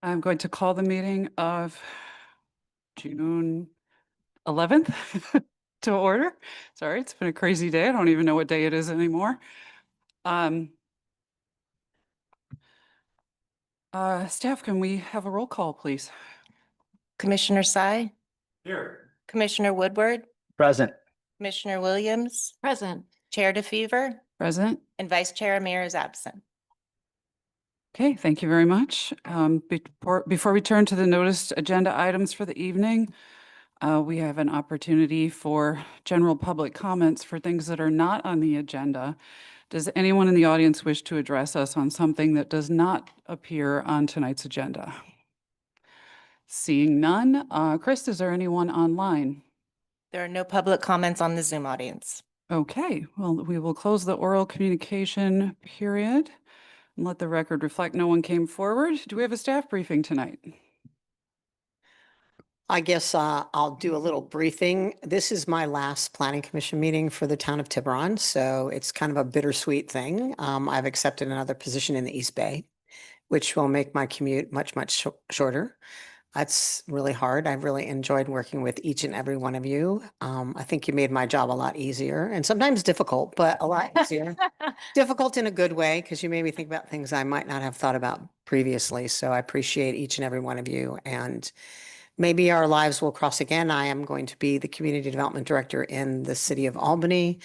I'm going to call the meeting of June 11th to order. Sorry, it's been a crazy day. I don't even know what day it is anymore. Staff, can we have a roll call, please? Commissioner Sai, Here. Commissioner Woodward, Present. Commissioner Williams, Present. Chair DeFever, Present. and Vice Chair Amir is absent. Okay, thank you very much. Before we turn to the noticed agenda items for the evening, we have an opportunity for general public comments for things that are not on the agenda. Does anyone in the audience wish to address us on something that does not appear on tonight's agenda? Seeing none. Chris, is there anyone online? There are no public comments on the Zoom audience. Okay, well, we will close the oral communication period and let the record reflect no one came forward. Do we have a staff briefing tonight? I guess I'll do a little briefing. This is my last planning commission meeting for the town of Tiburon, so it's kind of a bittersweet thing. I've accepted another position in the East Bay, which will make my commute much shorter. That's really hard. I've really enjoyed working with each and every one of you. I think you made my job a lot easier and sometimes difficult, but a lot easier. Difficult in a good way because you made me think about things I might not have thought about previously. So I appreciate each and every one of you, and maybe our lives will cross again. I am going to be the community development director in the city of Albany,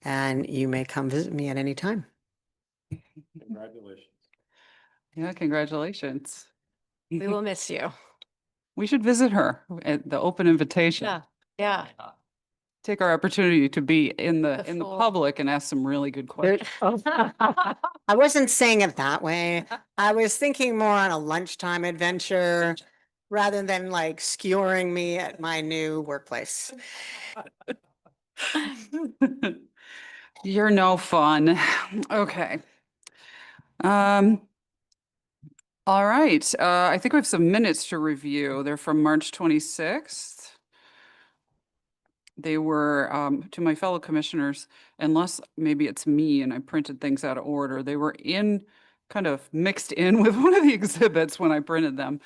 and you may come visit me at any time. Congratulations. Yeah, congratulations. We will miss you. We should visit her at the open invitation. Yeah, yeah. Take our opportunity to be in the full- public and ask some really good There- questions. I wasn't saying it that way. I was thinking more on a lunchtime adventure rather than like skewering me at my new workplace. You're no fun. Okay. All right. I think we have some minutes to review. They're from March 26th. They were, to my fellow commissioners, unless maybe it's me and I printed things out of order, they were kind of mixed in with one of the exhibits when I printed them.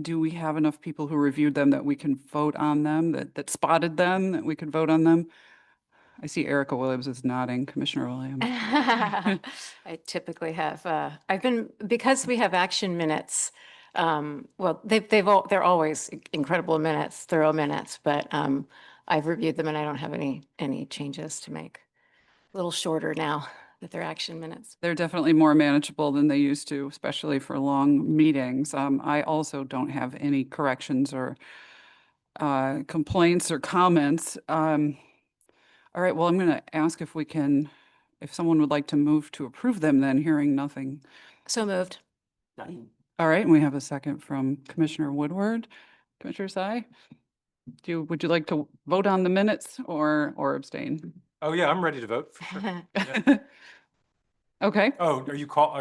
Do we have enough people who reviewed them that we can vote on them, that spotted them, that we could vote on them? I see Erica Williams is nodding, Commissioner Williams. I typically have, because we have action minutes, well, they're always incredible minutes, thorough minutes, but I've reviewed them and I don't have any changes to make. A little shorter now that they're action minutes. They're definitely more manageable than they used to, especially for long meetings. I also don't have any corrections or complaints or comments. All right, well, I'm going to ask if someone would like to move to approve them, then hearing nothing. So moved. All right, and we have a second from Commissioner Woodward. Commissioner Sai, would you like to vote on the minutes or abstain? Oh, yeah, I'm ready to vote. For sure. Yeah. Okay. Oh, are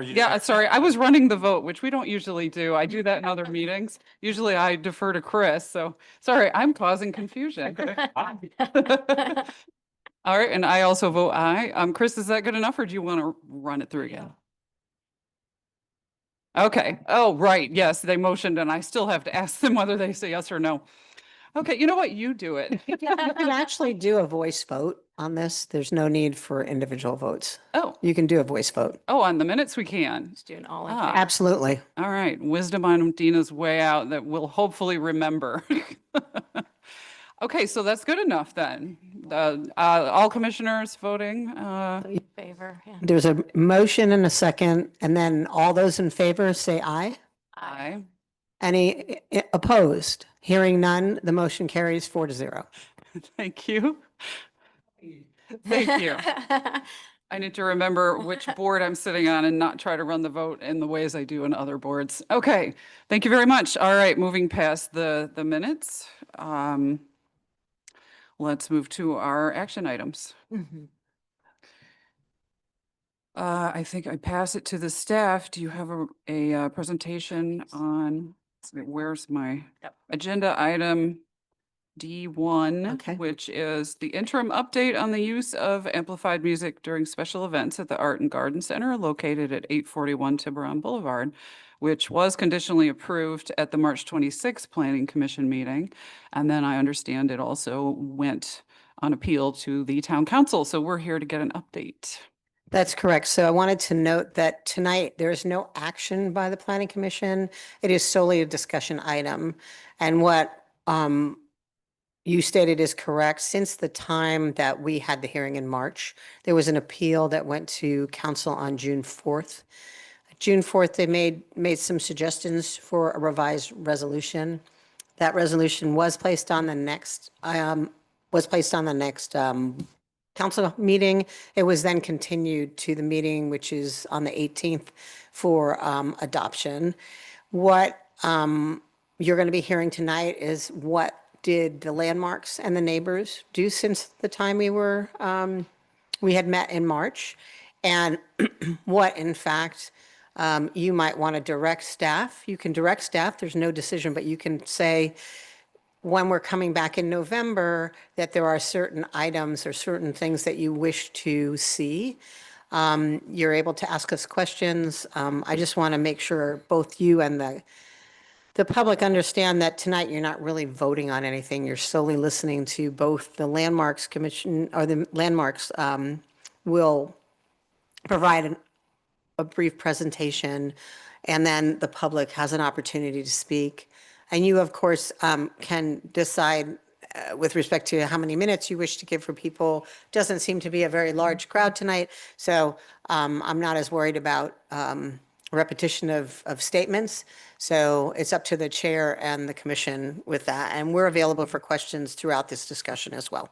you? Yeah, sorry, I was running the vote, which we don't usually do. I do that in other meetings. Usually I defer to Chris, so sorry, I'm causing confusion. All right, and I also vote aye. Chris, is that good enough, or do you want to run it through again? Okay. Oh, right. Yes, they motioned, and I still have to ask them whether they say yes or no. Okay, you know what? You do it. You can actually do a voice vote on this. There's no need for individual votes. Oh, You can do a voice vote. on the minutes we can. Just do an all in. Ah. Absolutely. All right, wisdom on Dina's way out that we'll hopefully remember. Okay, so that's good enough then. All commissioners voting. Favor. Yeah. There's a motion and a second, and then all those in favor say aye. Aye. Any opposed? Hearing none, the motion carries 4-0. Thank you. Thank you. I need to remember which board I'm sitting on and not try to run the vote in the ways I do in other boards. Okay, thank you very much. All right, moving past the minutes. Let's move to our action items. Mhm. I think I pass it to the staff. Do you have a presentation on, where's my Yep. agenda item D1, Okay. which is the interim update on the use of amplified music during special events at the Art and Garden Center located at 841 Tiburon Boulevard, which was conditionally approved at the March 26th Planning Commission meeting. And then I understand it also went on appeal to the town council. So we're here to get an update. That's correct. So I wanted to note that tonight there is no action by the Planning Commission. It is solely a discussion item. And what you stated is correct. Since the time that we had the hearing in March, there was an appeal that went to council on June 4th. June 4th, they made some suggestions for a revised resolution. That resolution was placed on the next council meeting. It was then continued to the meeting, which is on the 18th for adoption. What you're going to be hearing tonight is what did the landmarks and the neighbors do since the time we had met in March, and what in fact you might want to direct staff. You can direct staff, there's no decision, but you can say, when we're coming back in November, that there are certain items or certain things that you wish to see. You're able to ask us questions. I just want to make sure both you and the public understand that tonight you're not really voting on anything. You're solely listening to both the Landmarks Commission, or the Landmarks will provide a brief presentation, and then the public has an opportunity to speak. And you, of course, can decide with respect to how many minutes you wish to give for people. Doesn't seem to be a very large crowd tonight, so I'm not as worried about repetition of statements. So it's up to the chair and the commission with that. And we're available for questions throughout this discussion as well.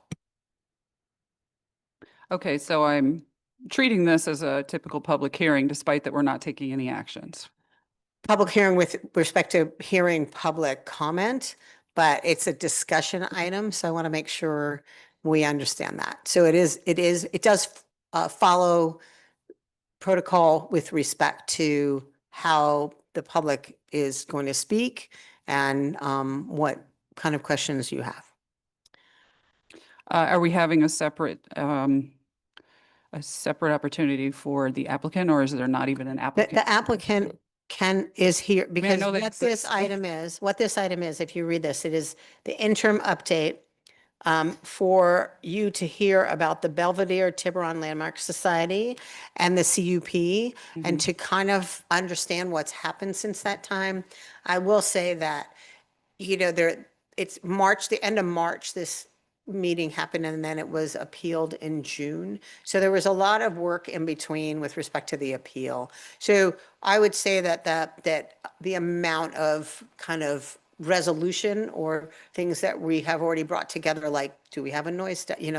Okay, so I'm treating this as a typical public hearing, despite that we're not taking any actions. Public hearing with respect to hearing public comment, but it's a discussion item, so I want to make sure we understand that. So it does follow protocol with respect to how the public is going to speak and what kind of questions you have. Are we having a separate opportunity for the applicant, or is there not even an applicant? The applicant is here because know that what this item is, if you read this, it is the interim update for you to hear about the Belvedere Tiburon Landmark Society and the CUP, and to kind of understand what's happened since that time. I will say that, it's March, the end of March, this meeting happened, and then it was appealed in June. So there was a lot of work in between with respect to the appeal. So I would say that the amount of kind of resolution or things that we have already brought together, like do we have a noise study,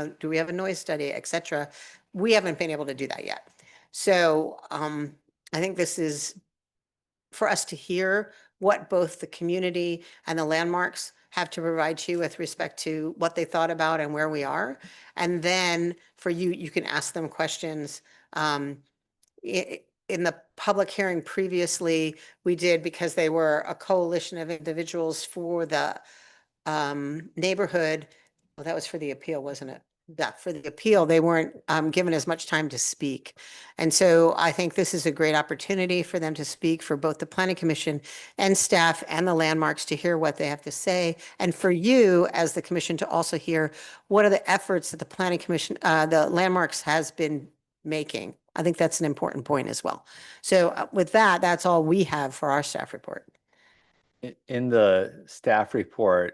et cetera, we haven't been able to do that yet. So I think this is for us to hear what both the community and the landmarks have to provide to you with respect to what they thought about and where we are. And then for you, you can ask them questions. In the public hearing previously, we did, because they were a coalition of individuals for the neighborhood. Well, that was for the appeal, wasn't it? Yeah, for the appeal, they weren't given as much time to speak. And so I think this is a great opportunity for them to speak, for both the Planning Commission and staff and the landmarks to hear what they have to say. And for you as the commission to also hear what are the efforts that the Planning Commission, the landmarks has been making. I think that's an important point as well. So with that, that's all we have for our staff report. In the staff report,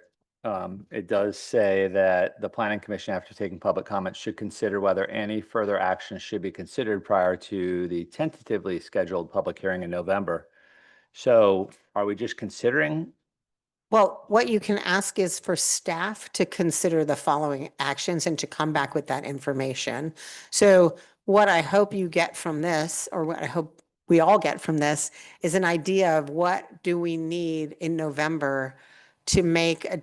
it does say that the Planning Commission, after taking public comments, should consider whether any further action should be considered prior to the tentatively scheduled public hearing in November. So are we just considering? Well, what you can ask is for staff to consider the following actions and to come back with that information. So what I hope you get from this, or what I hope we all get from this, is an idea of what do we need in November to make a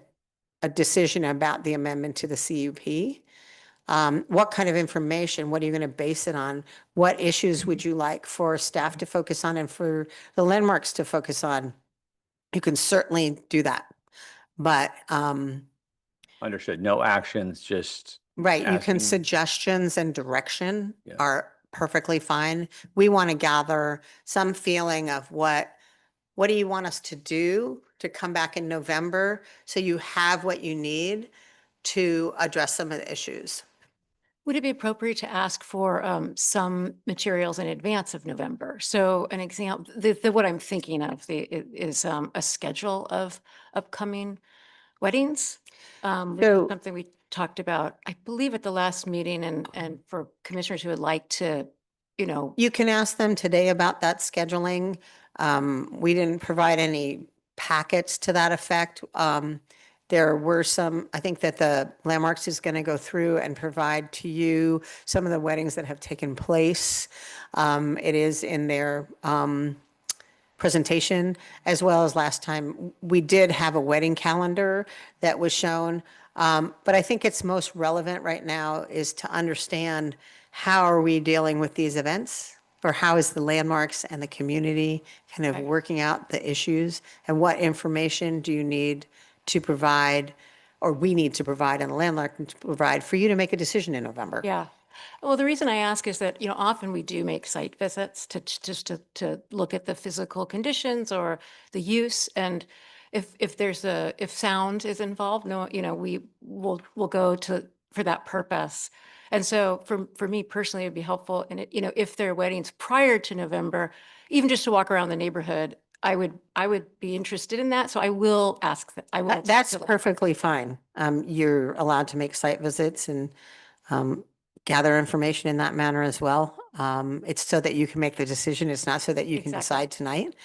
decision about the amendment to the CUP. What kind of information, what are you going to base it on? What issues would you like for staff to focus on and for the landmarks to focus on? You can certainly do that. But Understood. No actions, just Right, you can asking- suggestions and direction Yeah. are perfectly fine. We want to gather some feeling of what do you want us to do to come back in November? So you have what you need to address some of the issues. Would it be appropriate to ask for some materials in advance of November? So an example, what I'm thinking of is a schedule of upcoming weddings. Which is So- something we talked about, I believe, at the last meeting, and for commissioners who would like to, you know, You can ask them today about that scheduling. We didn't provide any packets to that effect. There were some, I think that the Landmarks is going to go through and provide to you some of the weddings that have taken place. It is in their presentation, as well as last time. We did have a wedding calendar that was shown. But I think it's most relevant right now is to understand how are we dealing with these events? Or how is the Landmarks and the community kind of Right. working out the issues? And what information do you need to provide, or we need to provide, and the landlord can provide for you to make a decision in November? yeah. Well, the reason I ask is that, you know, often we do make site visits just to look at the physical conditions or the use. And if if sound is involved, no, you know, we'll go for that purpose. And so for me personally, it'd be helpful. And you know, if there are weddings prior to November, even just to walk around the neighborhood, I would be interested in that. So I will ask that. I will. That's perfectly fine. You're allowed to make site visits and gather information in that manner as well. It's so that you can make the decision. It's not so that you can Exactly. decide tonight.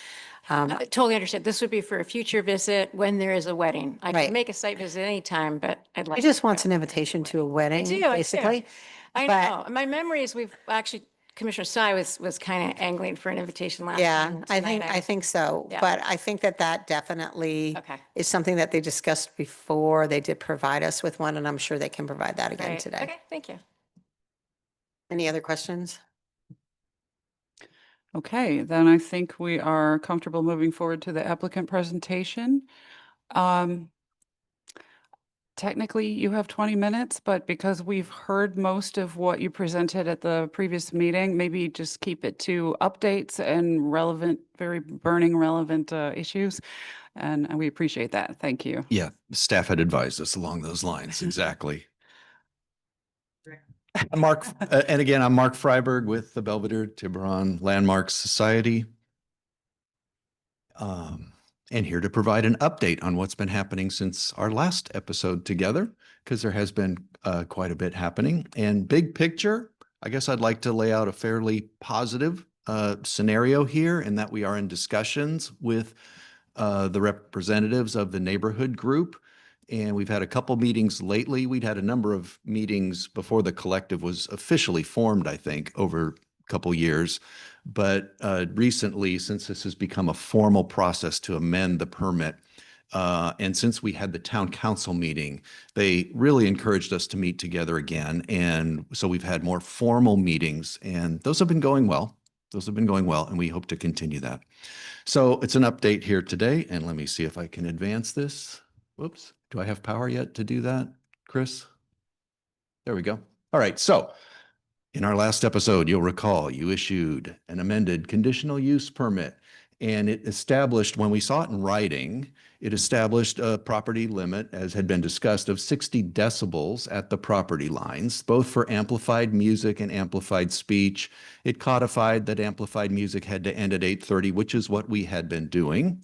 I totally understand. This would be for a future visit when there is a wedding. I Right. can make a site visit anytime, but I'd like. He just to wants an know. invitation to a wedding, I do. basically. I but- know. My memory is we've actually, Commissioner Sy was kind of angling for an invitation last Yeah, time. I Tonight think so. Yeah. But I think that definitely Okay. is something that they discussed before. They did provide us with one, and I'm sure they can provide that again Great. today. Okay, thank you. Any other questions? Okay, then I think we are comfortable moving forward to the applicant presentation. Technically, you have 20 minutes, but because we've heard most of what you presented at the previous meeting, maybe just keep it to updates and relevant, very burning relevant issues. And we appreciate that. Thank you. Yeah, staff had advised us along those lines, exactly. I'm Mark, and again, I'm Mark Freiberg with the Belvedere Tiburon Landmarks Society. And here to provide an update on what's been happening since our last episode together, because there has been quite a bit happening. And big picture, I guess I'd like to lay out a fairly positive scenario here, in that we are in discussions with the representatives of the neighborhood group. And we've had a couple meetings lately. We'd had a number of meetings before the collective was officially formed, I think, over a couple years. But recently, since this has become a formal process to amend the permit, and since we had the town council meeting, they really encouraged us to meet together again. And so we've had more formal meetings, and those have been going well. Those have been going well, and we hope to continue that. So it's an update here today, and let me see if I can advance this. Whoops. Do I have power yet to do that, Chris? There we go. All right. So in our last episode, you'll recall you issued an amended conditional use permit, and it established, when we saw it in writing, it established a property limit, as had been discussed, of 60 decibels at the property lines, both for amplified music and amplified speech. It codified that amplified music had to end at 8:30, which is what we had been doing.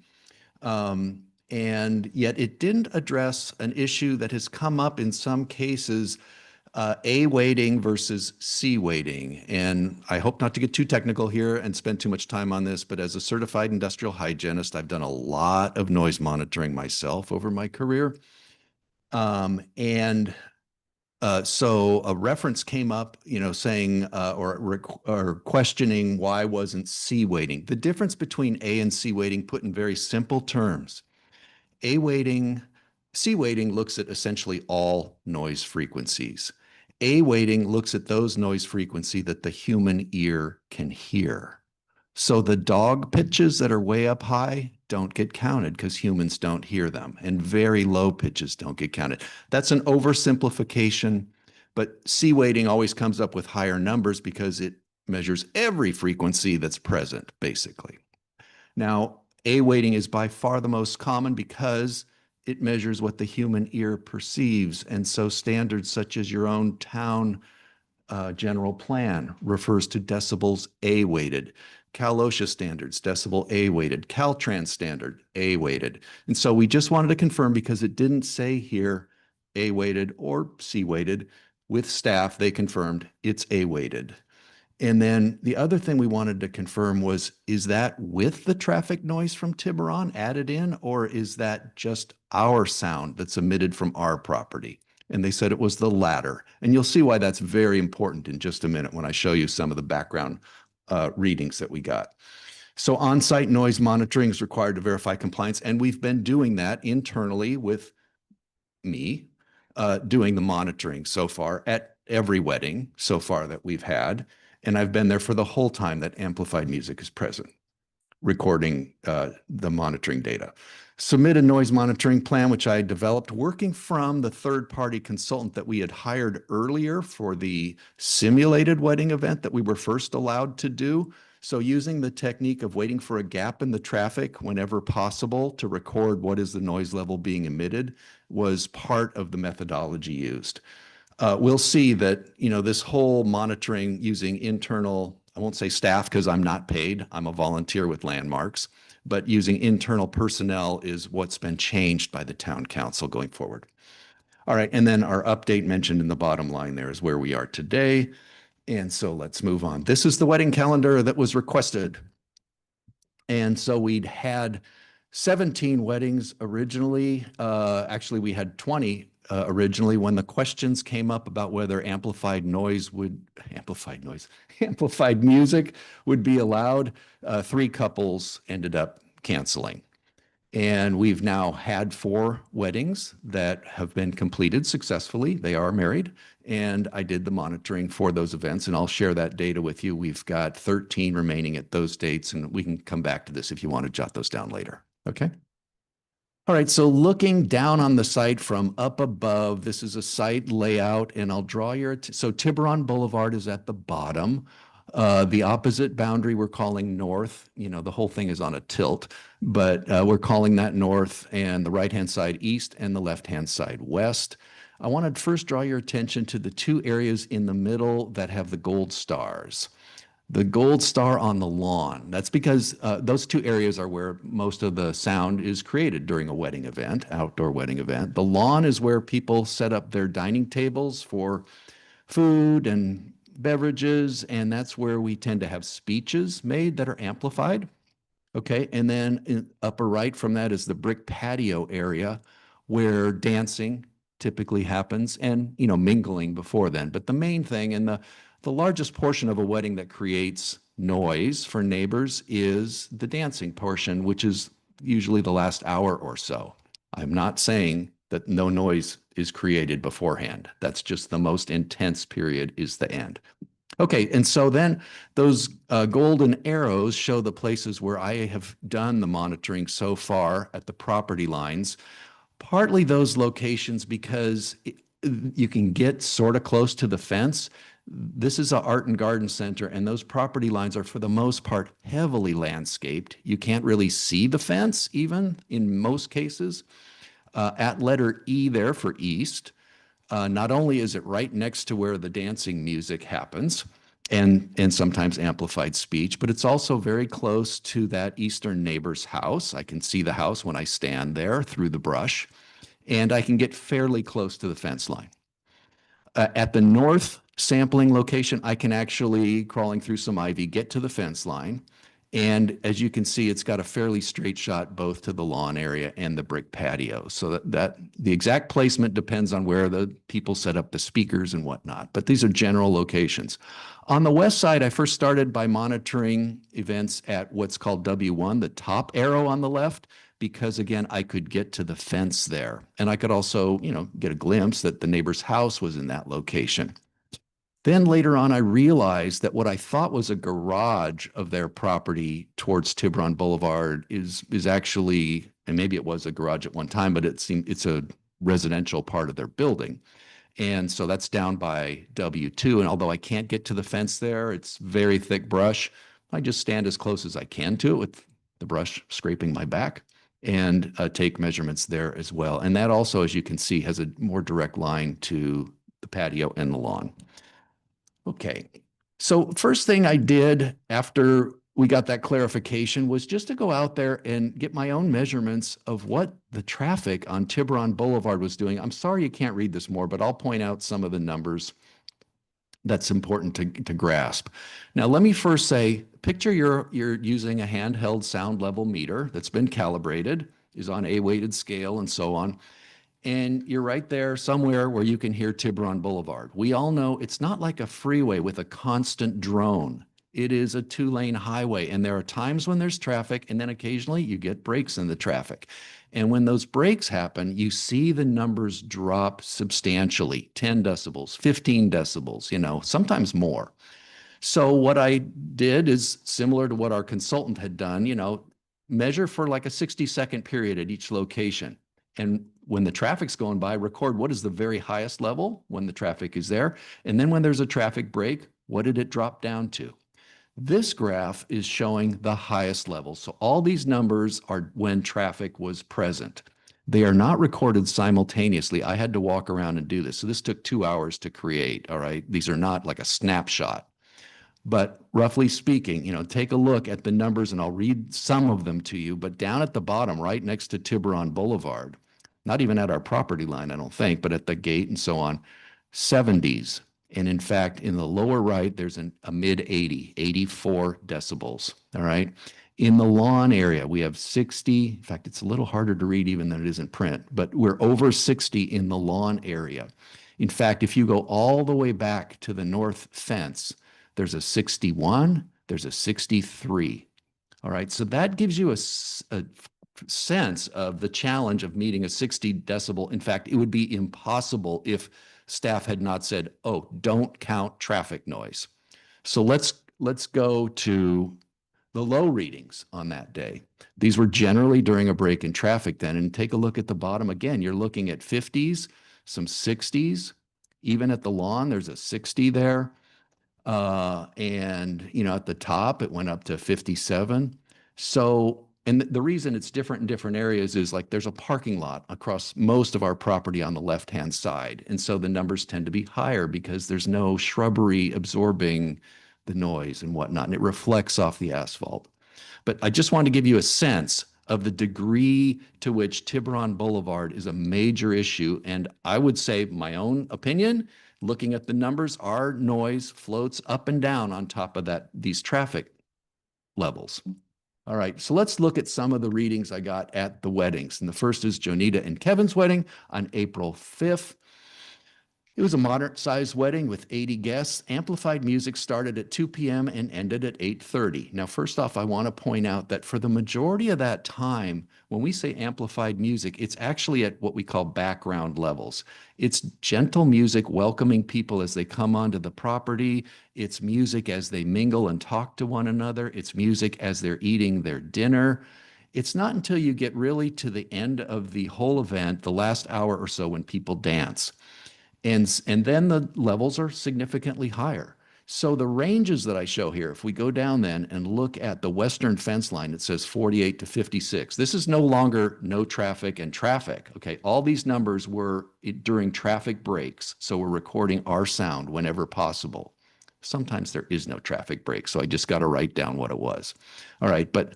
And yet it didn't address an issue that has come up in some cases, A weighting versus C weighting. And I hope not to get too technical here and spend too much time on this, but as a certified industrial hygienist, I've done a lot of noise monitoring myself over my career. So a reference came up, saying or questioning why wasn't C weighting. The difference between A and C weighting, put in very simple terms, C weighting looks at essentially all noise frequencies. A weighting looks at those noise frequency that the human ear can hear. So the dog pitches that are way up high don't get counted because humans don't hear them, and very low pitches don't get counted. That's an oversimplification, but C weighting always comes up with higher numbers because it measures every frequency that's present, basically. Now, A weighting is by far the most common because it measures what the human ear perceives. And so standards such as your own town general plan refers to decibels A weighted. Cal OSHA standards, decibel A weighted. Caltrans standard, A weighted. And so we just wanted to confirm because it didn't say here A weighted or C weighted. With staff, they confirmed it's A weighted. And then the other thing we wanted to confirm was, is that with the traffic noise from Tiburon added in, or is that just our sound that's emitted from our property? And they said it was the latter. And you'll see why that's very important in just a minute when I show you some of the background readings that we got. So on-site noise monitoring is required to verify compliance. And we've been doing that internally with me doing the monitoring so far at every wedding so far that we've had. And I've been there for the whole time that amplified music is present, recording the monitoring data. Submit a noise monitoring plan, which I developed working from the third-party consultant that we had hired earlier for the simulated wedding event that we were first allowed to do. So using the technique of waiting for a gap in the traffic whenever possible to record what is the noise level being emitted was part of the methodology used. We'll see that, you know, this whole monitoring using internal, I won't say staff because I'm not paid, I'm a volunteer with Landmarks, but using internal personnel is what's been changed by the town council going forward. All right, and then our update mentioned in the bottom line there is where we are today. And so let's move on. This is the wedding calendar that was requested. And so we'd had 17 weddings originally. Actually, we had 20 originally when the questions came up about whether amplified music would be allowed. 3 couples ended up canceling. And we've now had 4 weddings that have been completed successfully. They are married. And I did the monitoring for those events, and I'll share that data with you. We've got 13 remaining at those dates, and we can come back to this if you want to jot those down later. Okay? All right, so looking down on the site from up above, this is a site layout, and I'll draw your, so Tiburon Boulevard is at the bottom. The opposite boundary we're calling north. You know, the whole thing is on a tilt, but we're calling that north, and the right-hand side east and the left-hand side west. I want to first draw your attention to the 2 areas in the middle that have the gold stars. The gold star on the lawn, that's because those 2 areas are where most of the sound is created during a wedding event, outdoor wedding event. The lawn is where people set up their dining tables for food and beverages, and that's where we tend to have speeches made that are amplified. Okay, and then in upper right from that is the brick patio area where dancing typically happens and, you know, mingling before then. But the main thing and the largest portion of a wedding that creates noise for neighbors is the dancing portion, which is usually the last hour or so. I'm not saying that no noise is created beforehand. That's just the most intense period is the end. Okay, and so then those golden arrows show the places where I have done the monitoring so far at the property lines. Partly those locations because you can get sort of close to the fence. This is an art and garden center, and those property lines are for the most part heavily landscaped. You can't really see the fence even in most cases. At letter E there for east, not only is it right next to where the dancing music happens and sometimes amplified speech, but it's also very close to that eastern neighbor's house. I can see the house when I stand there through the brush, and I can get fairly close to the fence line. At the north sampling location, I can actually, crawling through some ivy, get to the fence line. And as you can see, it's got a fairly straight shot both to the lawn area and the brick patio. So that the exact placement depends on where the people set up the speakers and whatnot. But these are general locations. On the west side, I first started by monitoring events at what's called W1, the top arrow on the left, because again, I could get to the fence there. And I could also, you know, get a glimpse that the neighbor's house was in that location. Then later on, I realized that what I thought was a garage of their property towards Tiburon Boulevard is actually, and maybe it was a garage at one time, but it's a residential part of their building. And so that's down by W2. And although I can't get to the fence there, it's very thick brush. I just stand as close as I can to it with the brush scraping my back and take measurements there as well. And that also, as you can see, has a more direct line to the patio and the lawn. Okay, so first thing I did after we got that clarification was just to go out there and get my own measurements of what the traffic on Tiburon Boulevard was doing. I'm sorry you can't read this more, but I'll point out some of the numbers that's important to grasp. Now, let me first say, picture you're using a handheld sound level meter that's been calibrated, is on a weighted scale and so on. And you're right there somewhere where you can hear Tiburon Boulevard. We all know it's not like a freeway with a constant drone. It is a 2-lane highway, and there are times when there's traffic, and then occasionally you get breaks in the traffic. And when those breaks happen, you see the numbers drop substantially, 10 decibels, 15 decibels, sometimes more. So what I did is similar to what our consultant had done, measure for like a 60-second period at each location. And when the traffic's going by, record what is the very highest level when the traffic is there. And then when there's a traffic break, what did it drop down to? This graph is showing the highest level. So all these numbers are when traffic was present. They are not recorded simultaneously. I had to walk around and do this. So this took 2 hours to create, all right? These are not like a snapshot. But roughly speaking, take a look at the numbers, and I'll read some of them to you. But down at the bottom, right next to Tiburon Boulevard, not even at our property line, I don't think, but at the gate and so on, 70s. And in fact, in the lower right, there's a mid 80, 84 decibels, all right? In the lawn area, we have 60. In fact, it's a little harder to read even than it is in print, but we're over 60 in the lawn area. In fact, if you go all the way back to the north fence, there's a 61, there's a 63. All right, so that gives you a sense of the challenge of meeting a 60 decibel. In fact, it would be impossible if staff had not said, oh, don't count traffic noise. So let's go to the low readings on that day. These were generally during a break in traffic then. And take a look at the bottom again. You're looking at 50s, some 60s. Even at the lawn, there's a 60 there. And, at the top, it went up to 57. So, and the reason it's different in different areas is like there's a parking lot across most of our property on the left-hand side. And so the numbers tend to be higher because there's no shrubbery absorbing the noise and whatnot, and it reflects off the asphalt. But I just wanted to give you a sense of the degree to which Tiburon Boulevard is a major issue. And I would say, my own opinion, looking at the numbers, our noise floats up and down on top of these traffic levels. All right, so let's look at some of the readings I got at the weddings. And the first is Jonita and Kevin's wedding on April 5th. It was a moderate-sized wedding with 80 guests. Amplified music started at 2 p.m. and ended at 8:30. Now, first off, I want to point out that for the majority of that time, when we say amplified music, it's actually at what we call background levels. It's gentle music welcoming people as they come onto the property. It's music as they mingle and talk to one another. It's music as they're eating their dinner. It's not until you get really to the end of the whole event, the last hour or so, when people dance. And then the levels are significantly higher. So the ranges that I show here, if we go down then and look at the western fence line, it says 48 to 56. This is no longer no traffic and traffic, okay? All these numbers were during traffic breaks, so we're recording our sound whenever possible. Sometimes there is no traffic break, so I just got to write down what it was. All right, but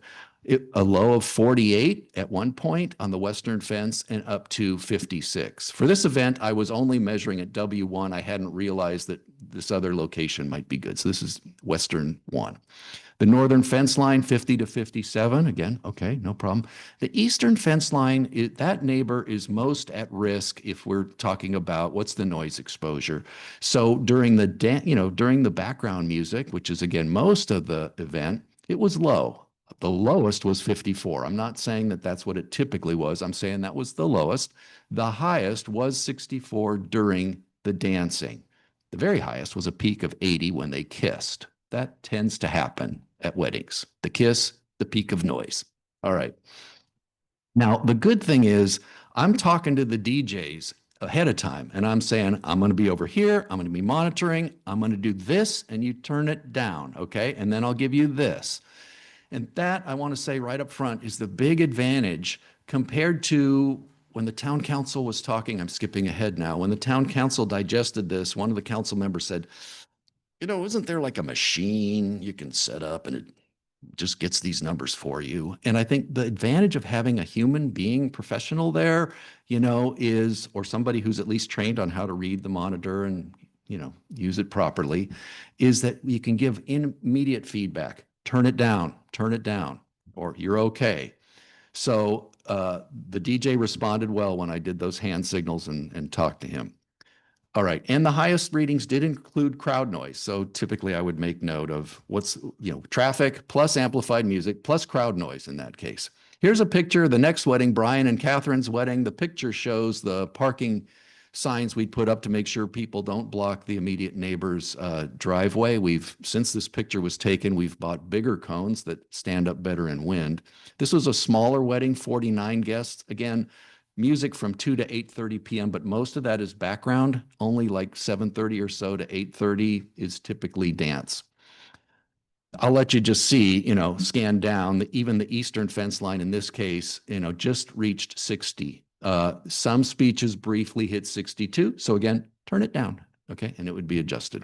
a low of 48 at one point on the western fence and up to 56. For this event, I was only measuring at W1. I hadn't realized that this other location might be good. So this is western 1. The northern fence line, 50 to 57. Again, okay, no problem. The eastern fence line, that neighbor is most at risk if we're talking about what's the noise exposure. So during the background music, which is again most of the event, it was low. The lowest was 54. I'm not saying that that's what it typically was. I'm saying that was the lowest. The highest was 64 during the dancing. The very highest was a peak of 80 when they kissed. That tends to happen at weddings. The kiss, the peak of noise. All right. Now, the good thing is I'm talking to the DJs ahead of time and I'm saying, I'm going to be over here. I'm going to be monitoring. I'm going to do this and you turn it down. Okay. And then I'll give you this. And that, I want to say right up front, is the big advantage compared to when the town council was talking. I'm skipping ahead now. When the town council digested this, one of the council members said, you know, isn't there like a machine you can set up and it just gets these numbers for you? And I think the advantage of having a human being professional there, you know, is, or somebody who's at least trained on how to read the monitor and, you know, use it properly, is that you can give immediate feedback. Turn it down, or you're okay. So the DJ responded well when I did those hand signals and talked to him. All right, and the highest readings did include crowd noise. So typically I would make note of what's, you know, traffic plus amplified music plus crowd noise in that case. Here's a picture of the next wedding, Brian and Catherine's wedding. The picture shows the parking signs we put up to make sure people don't block the immediate neighbor's driveway. Since this picture was taken, we've bought bigger cones that stand up better in wind. This was a smaller wedding, 49 guests. Again, music from 2 to 8:30 p.m., but most of that is background. Only like 7:30 or so to 8:30 is typically dance. I'll let you just see, you know, scan down. Even the eastern fence line in this case, you know, just reached 60. Some speeches briefly hit 62. So again, turn it down, okay? And it would be adjusted.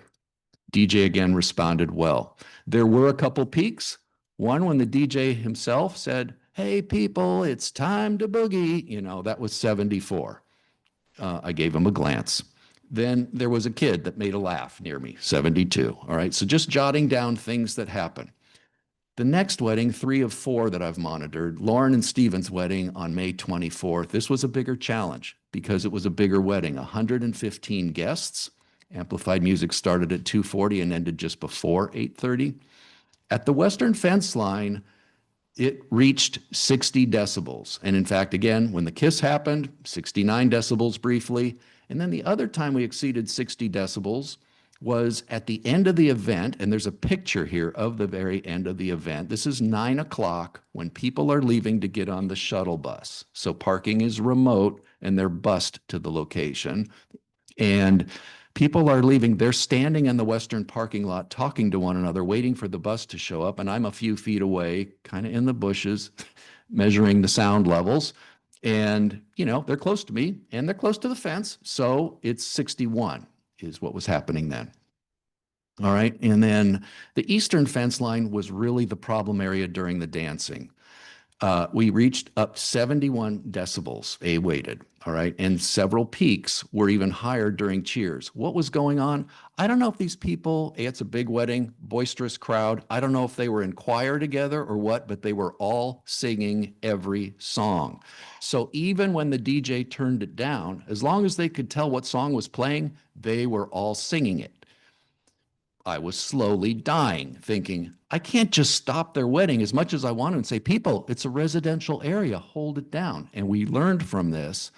DJ again responded well. There were a couple peaks. One when the DJ himself said, hey people, it's time to boogie. You know, that was 74. I gave him a glance. Then there was a kid that made a laugh near me, 72. All right, so just jotting down things that happen. The next wedding, 3 of 4 that I've monitored, Lauren and Stephen's wedding on May 24th. This was a bigger challenge because it was a bigger wedding, 115 guests. Amplified music started at 2:40 and ended just before 8:30. At the western fence line, it reached 60 decibels. And in fact, again, when the kiss happened, 69 decibels briefly. And then the other time we exceeded 60 decibels was at the end of the event, and there's a picture here of the very end of the event. This is 9 o'clock when people are leaving to get on the shuttle bus. So parking is remote and they're bused to the location. And people are leaving. They're standing in the western parking lot talking to one another, waiting for the bus to show up. And I'm a few feet away, kind of in the bushes, measuring the sound levels. And, you know, they're close to me and they're close to the fence. So it's 61 is what was happening then. All right. And then the eastern fence line was really the problem area during the dancing. We reached up 71 decibels, A-weighted, all right? And several peaks were even higher during cheers. What was going on? I don't know if these people, it's a big wedding, boisterous crowd. I don't know if they were in choir together or what, but they were all singing every song. So even when the DJ turned it down, as long as they could tell what song was playing, they were all singing it. I was slowly dying, thinking, I can't just stop their wedding as much as I want to and say, people, it's a residential area, hold it down. And we learned from this,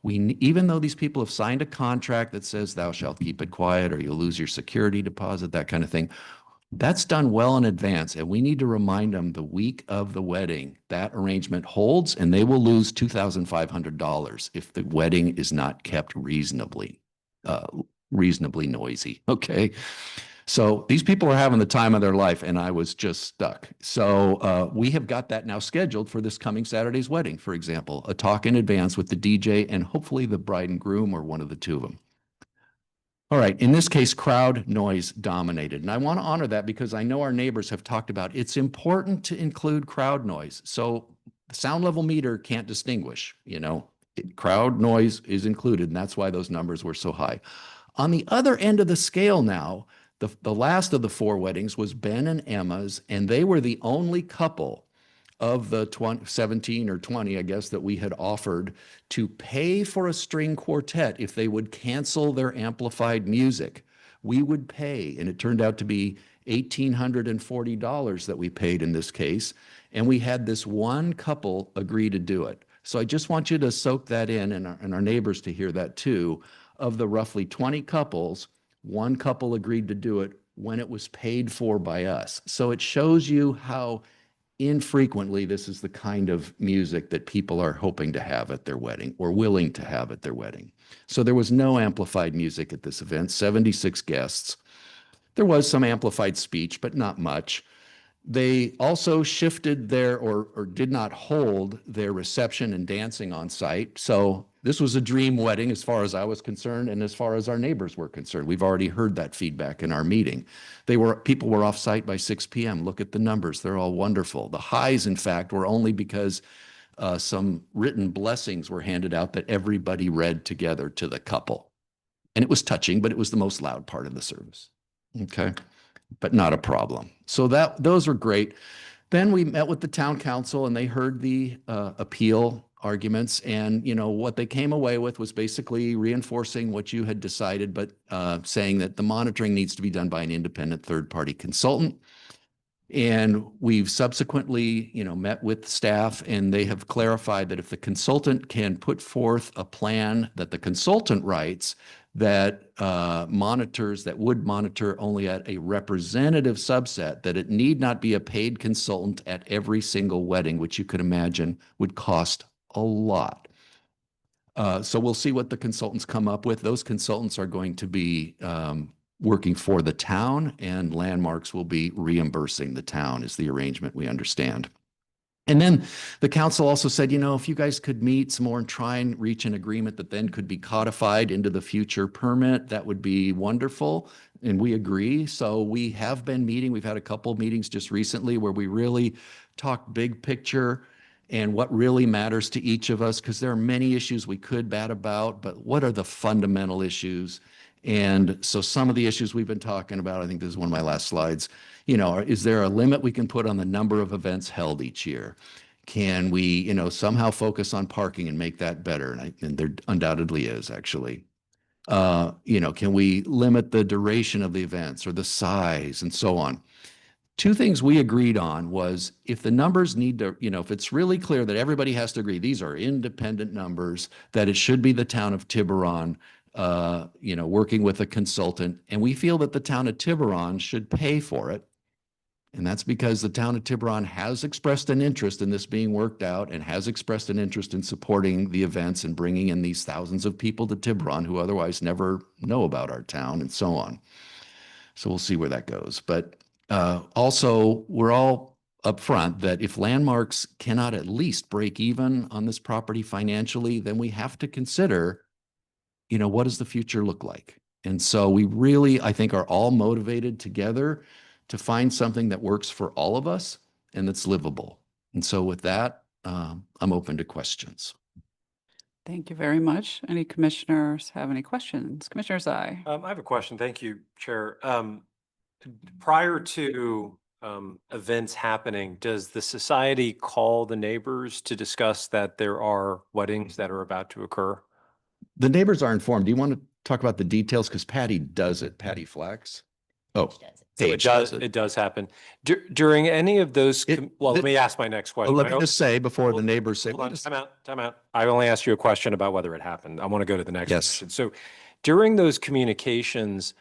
even though these people have signed a contract that says thou shalt keep it quiet or you'll lose your security deposit, that kind of thing, that's done well in advance. And we need to remind them the week of the wedding, that arrangement holds and they will lose $2,500 if the wedding is not kept reasonably noisy, okay? So these people are having the time of their life and I was just stuck. So we have got that now scheduled for this coming Saturday's wedding, for example, a talk in advance with the DJ and hopefully the bride and groom or one of the two of them. All right, in this case, crowd noise dominated. And I want to honor that because I know our neighbors have talked about it's important to include crowd noise. So the sound level meter can't distinguish, you know, crowd noise is included and that's why those numbers were so high. On the other end of the scale now, the last of the 4 weddings was Ben and Emma's, and they were the only couple of the 17 or 20, I guess, that we had offered to pay for a string quartet if they would cancel their amplified music. We would pay, and it turned out to be $1,840 that we paid in this case, and we had this one couple agree to do it. So I just want you to soak that in and our neighbors to hear that too. Of the roughly 20 couples, One couple agreed to do it when it was paid for by us. So it shows you how infrequently this is the kind of music that people are hoping to have at their wedding or willing to have at their wedding. So there was no amplified music at this event, 76 guests. There was some amplified speech, but not much. They also shifted or did not hold their reception and dancing on site. So this was a dream wedding as far as I was concerned and as far as our neighbors were concerned. We've already heard that feedback in our meeting. People were off site by 6 p.m. Look at the numbers. They're all wonderful. The highs, in fact, were only because some written blessings were handed out that everybody read together to the couple. And it was touching, but it was the most loud part of the service. Okay. But not a problem. So those were great. Then we met with the town council and they heard the appeal arguments, and what they came away with was basically reinforcing what you had decided, but saying that the monitoring needs to be done by an independent third-party consultant. And we've subsequently, met with staff, and they have clarified that if the consultant can put forth a plan that the consultant writes that would monitor only at a representative subset, that it need not be a paid consultant at every single wedding, which you could imagine would cost a lot. So we'll see what the consultants come up with. Those consultants are going to be working for the town, and Landmarks will be reimbursing the town is the arrangement we understand. And then the council also said, if you guys could meet some more and try and reach an agreement that then could be codified into the future permit, that would be wonderful. And we agree. So we have been meeting. We've had a couple of meetings just recently where we really talked big picture and what really matters to each of us, because there are many issues we could bat about, but what are the fundamental issues? And so some of the issues we've been talking about, I think this is one of my last slides, is there a limit we can put on the number of events held each year? Can we, somehow focus on parking and make that better? And there undoubtedly is, actually. Can we limit the duration of the events or the size and so on? Two things we agreed on was if the numbers need to, if it's really clear that everybody has to agree, these are independent numbers, that it should be the town of Tiburon, working with a consultant. And we feel that the town of Tiburon should pay for it. And that's because the town of Tiburon has expressed an interest in this being worked out and has expressed an interest in supporting the events and bringing in these thousands of people to Tiburon who otherwise never know about our town and so on. So we'll see where that goes. But also, we're all upfront that if Landmarks cannot at least break even on this property financially, then we have to consider, what does the future look like? And so we really, I think, are all motivated together to find something that works for all of us and that's livable. And so with that, I'm open to questions. Thank you very much. Any commissioners have any questions? Commissioner Zai. I have a question. Thank you, Chair. Prior to events happening, does the society call the neighbors to discuss that there are weddings that are about to occur? The neighbors are informed. Do you want to talk about the details? Because Patty does it, Patty Flax. Oh, So Paige does it. it does happen. During any of those, let me ask my next question. Let me just say before the neighbors say, Hold on, time out. I only asked you a question about whether it happened. I want to go to the next Yes. question. So during those communications,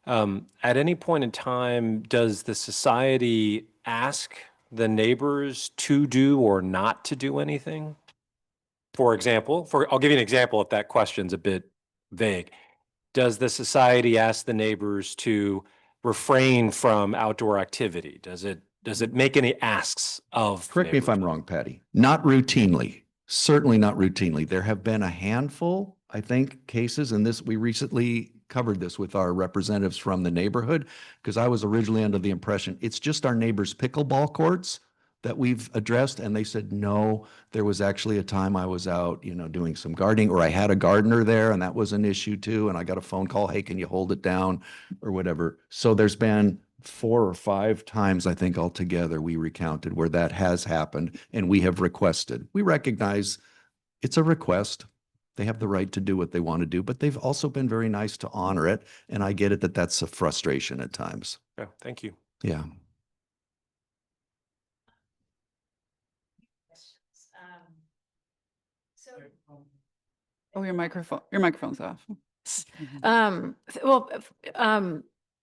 at any point in time, does the society ask the neighbors to do or not to do anything? For example, I'll give you an example if that question's a bit vague. Does the society ask the neighbors to refrain from outdoor activity? Does it make any asks of? Correct me if I'm wrong, Patty. Not routinely. Certainly not routinely. There have been a handful, I think, cases, and we recently covered this with our representatives from the neighborhood, because I was originally under the impression it's just our neighbors' pickleball courts that we've addressed. And they said, no, there was actually a time I was out, doing some gardening, or I had a gardener there and that was an issue too. And I got a phone call, hey, can you hold it down or whatever. So there's been 4 or 5 times, I think altogether, we recounted where that has happened and we have requested. We recognize it's a request. They have the right to do what they want to do, but they've also been very nice to honor it. And I get it that that's a frustration at times. Yeah, thank you. Yeah. Oh, your microphone's off.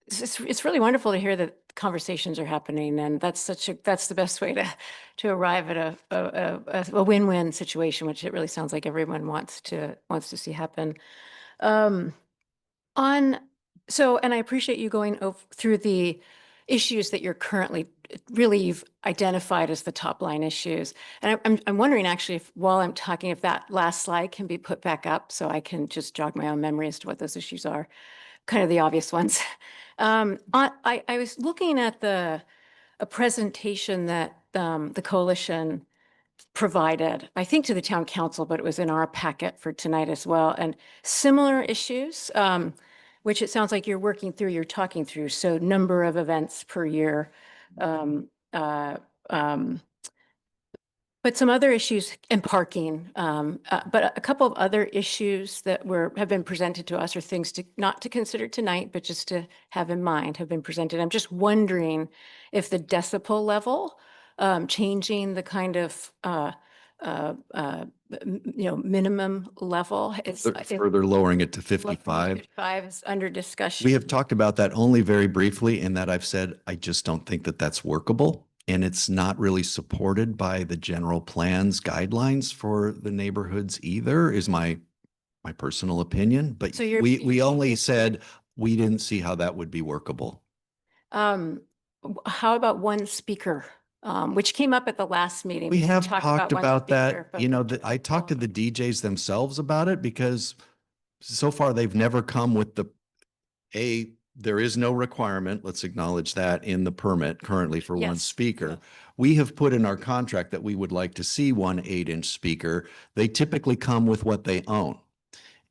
It's really wonderful to hear that conversations are happening, and that's the best way to arrive at a win-win situation, which it really sounds like everyone wants to see happen. And I appreciate you going through the issues that you're currently really you've identified as the top line issues. And I'm wondering actually if while I'm talking, if that last slide can be put back up so I can just jog my own memory as to what those issues are, kind of the obvious ones. I was looking at a presentation that the coalition provided, I think to the town council, but it was in our packet for tonight as well. And similar issues, which it sounds like you're talking through. So number of events per year. But some other issues and parking, but a couple of other issues that have been presented to us are things not to consider tonight, but just to have in mind have been presented. I'm just wondering if the decibel level, changing the kind of, minimum level is Further lowering it to 55. 55 is under discussion. We have talked about that only very briefly, in that I've said, I just don't think that that's workable. And it's not really supported by the general plans guidelines for the neighborhoods either, is my personal opinion. But So you're- we only said we didn't see how that would be workable. How about one speaker, which came up at the last meeting? We have talked talked one about speaker, that. but You know, we I talked to the DJs themselves about it, because so far they've never come with there is no requirement, let's acknowledge that, in the permit currently for one Yes. speaker. We have put in our contract that we would like to see one 8-inch speaker. They typically come with what they own.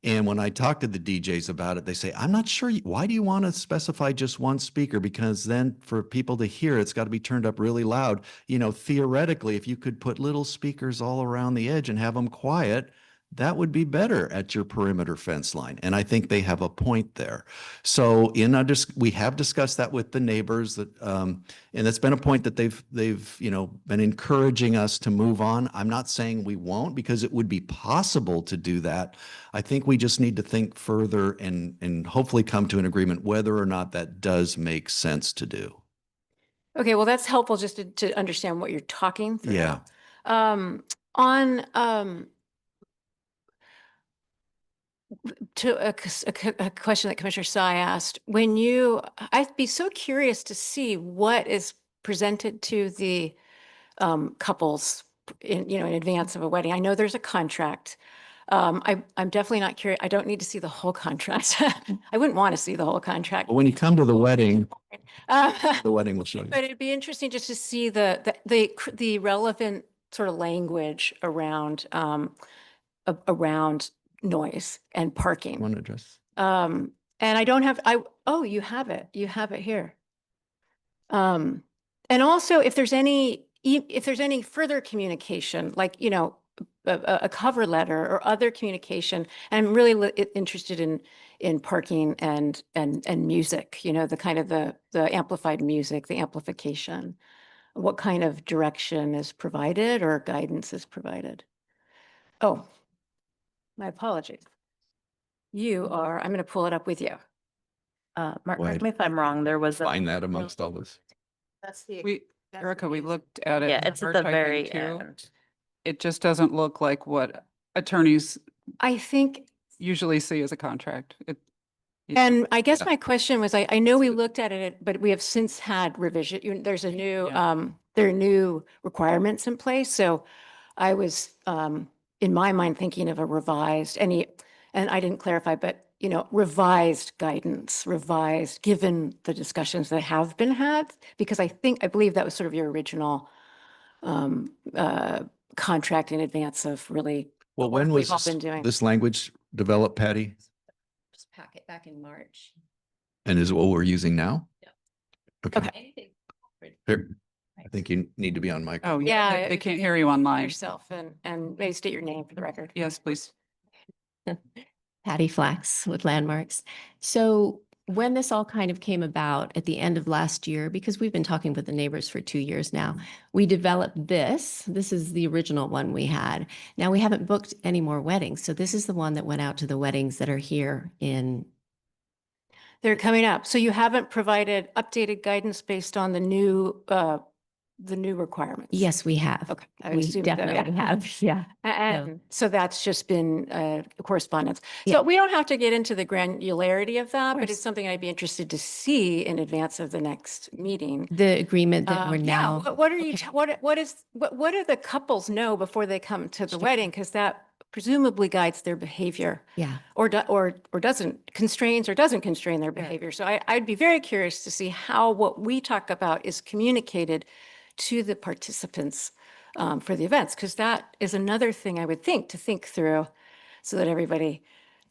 And when I talk to the DJs about it, they say, I'm not sure, why do you want to specify just one speaker? Because then for people to hear, it's got to be turned up really loud. You know, theoretically, if you could put little speakers all around the edge and have them quiet, that would be better at your perimeter fence line. And I think they have a point there. So we have discussed that with the neighbors, that, and that's been a point that they've, been encouraging us to move on. I'm not saying we won't, because it would be possible to do that. I think we just need to think further and hopefully come to an agreement whether or not that does make sense to do. Okay, well, that's helpful just to understand what you're talking through. Yeah. To a question that Commissioner Sy asked, I'd be so curious to see what is presented to the couples in advance of a wedding. I know there's a contract. I'm definitely not curious. I don't need to see the whole contract. I wouldn't want to see the whole contract. But when you come to the wedding, Uh, the wedding will show you. But it'd be interesting just to see the relevant sort of language around noise and parking. Want to address? And I don't have, you have it. You have it here. And also if there's any further communication, like, a cover letter or other communication, I'm really interested in parking and music, the kind of the amplified music, the amplification, what kind of direction is provided or guidance is provided. Oh, my apologies. I'm going to pull it up with you. Mark, Wait. correct me if I'm wrong, there was a, Find that amongst all this. That's the. Erica, we looked at it. yeah, in it's our at the typing very too. end. It just doesn't look like what attorneys I think, usually see as a contract. and I guess Yeah. my question was, I know we looked at it, but we have since had revision. There's a new, there are new requirements in place. So I was, in my mind, thinking of a revised, and I didn't clarify, but, revised guidance, given the discussions that have been had, because I believe that was sort of your original contract in advance of really. Well, the work when we've was all been doing. this language developed, Patty? Just packet back in March. And is it what we're using now? Yeah. Okay. Here, I think you need to be on mic. Oh, Yeah, yeah, they if can't hear you online. Yourself and maybe state your name for the record. Yes, please. Patty Flax with Landmarks. So when this all kind of came about at the end of last year, because we've been talking with the neighbors for 2 years now, we developed this. This is the original one we had. Now we haven't booked any more weddings. So this is the one that went out to the weddings that are here in, They're coming up. So you haven't provided updated guidance based on the new requirements? yes, we have. Okay. I would We assume so, definitely yeah. have, yeah. And so that's just been correspondence. Yeah. So we don't have to get into the granularity of that, but it's course. something I'd be interested to see in advance of the next meeting. The agreement that we're Yeah, now. what are you, okay. what do the couples know before they come to the wedding? Because that presumably guides their behavior. Yeah. Or doesn't, constrains or doesn't constrain their behavior. So I'd be very curious to see how what we talk about is communicated to the participants for the events, because that is another thing I would think to think through so that everybody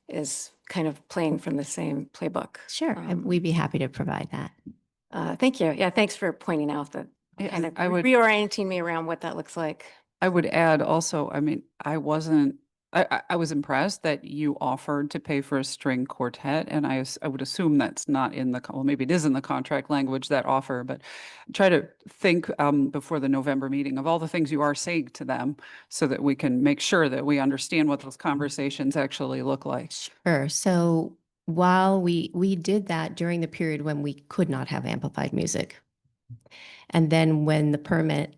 is kind of playing from the same playbook. Sure. We'd be happy to provide that. Thank you. Yeah, thanks for pointing out that, Yeah, kind of I would- reorienting me around what that looks like. I would add also, I mean, I was impressed that you offered to pay for a string quartet, and I would assume that's not in the, well, maybe it is in the contract language, that offer, but try to think before the November meeting of all the things you are saying to them so that we can make sure that we understand what those conversations actually look like. Sure. So while we did that during the period when we could not have amplified music. And then when the permit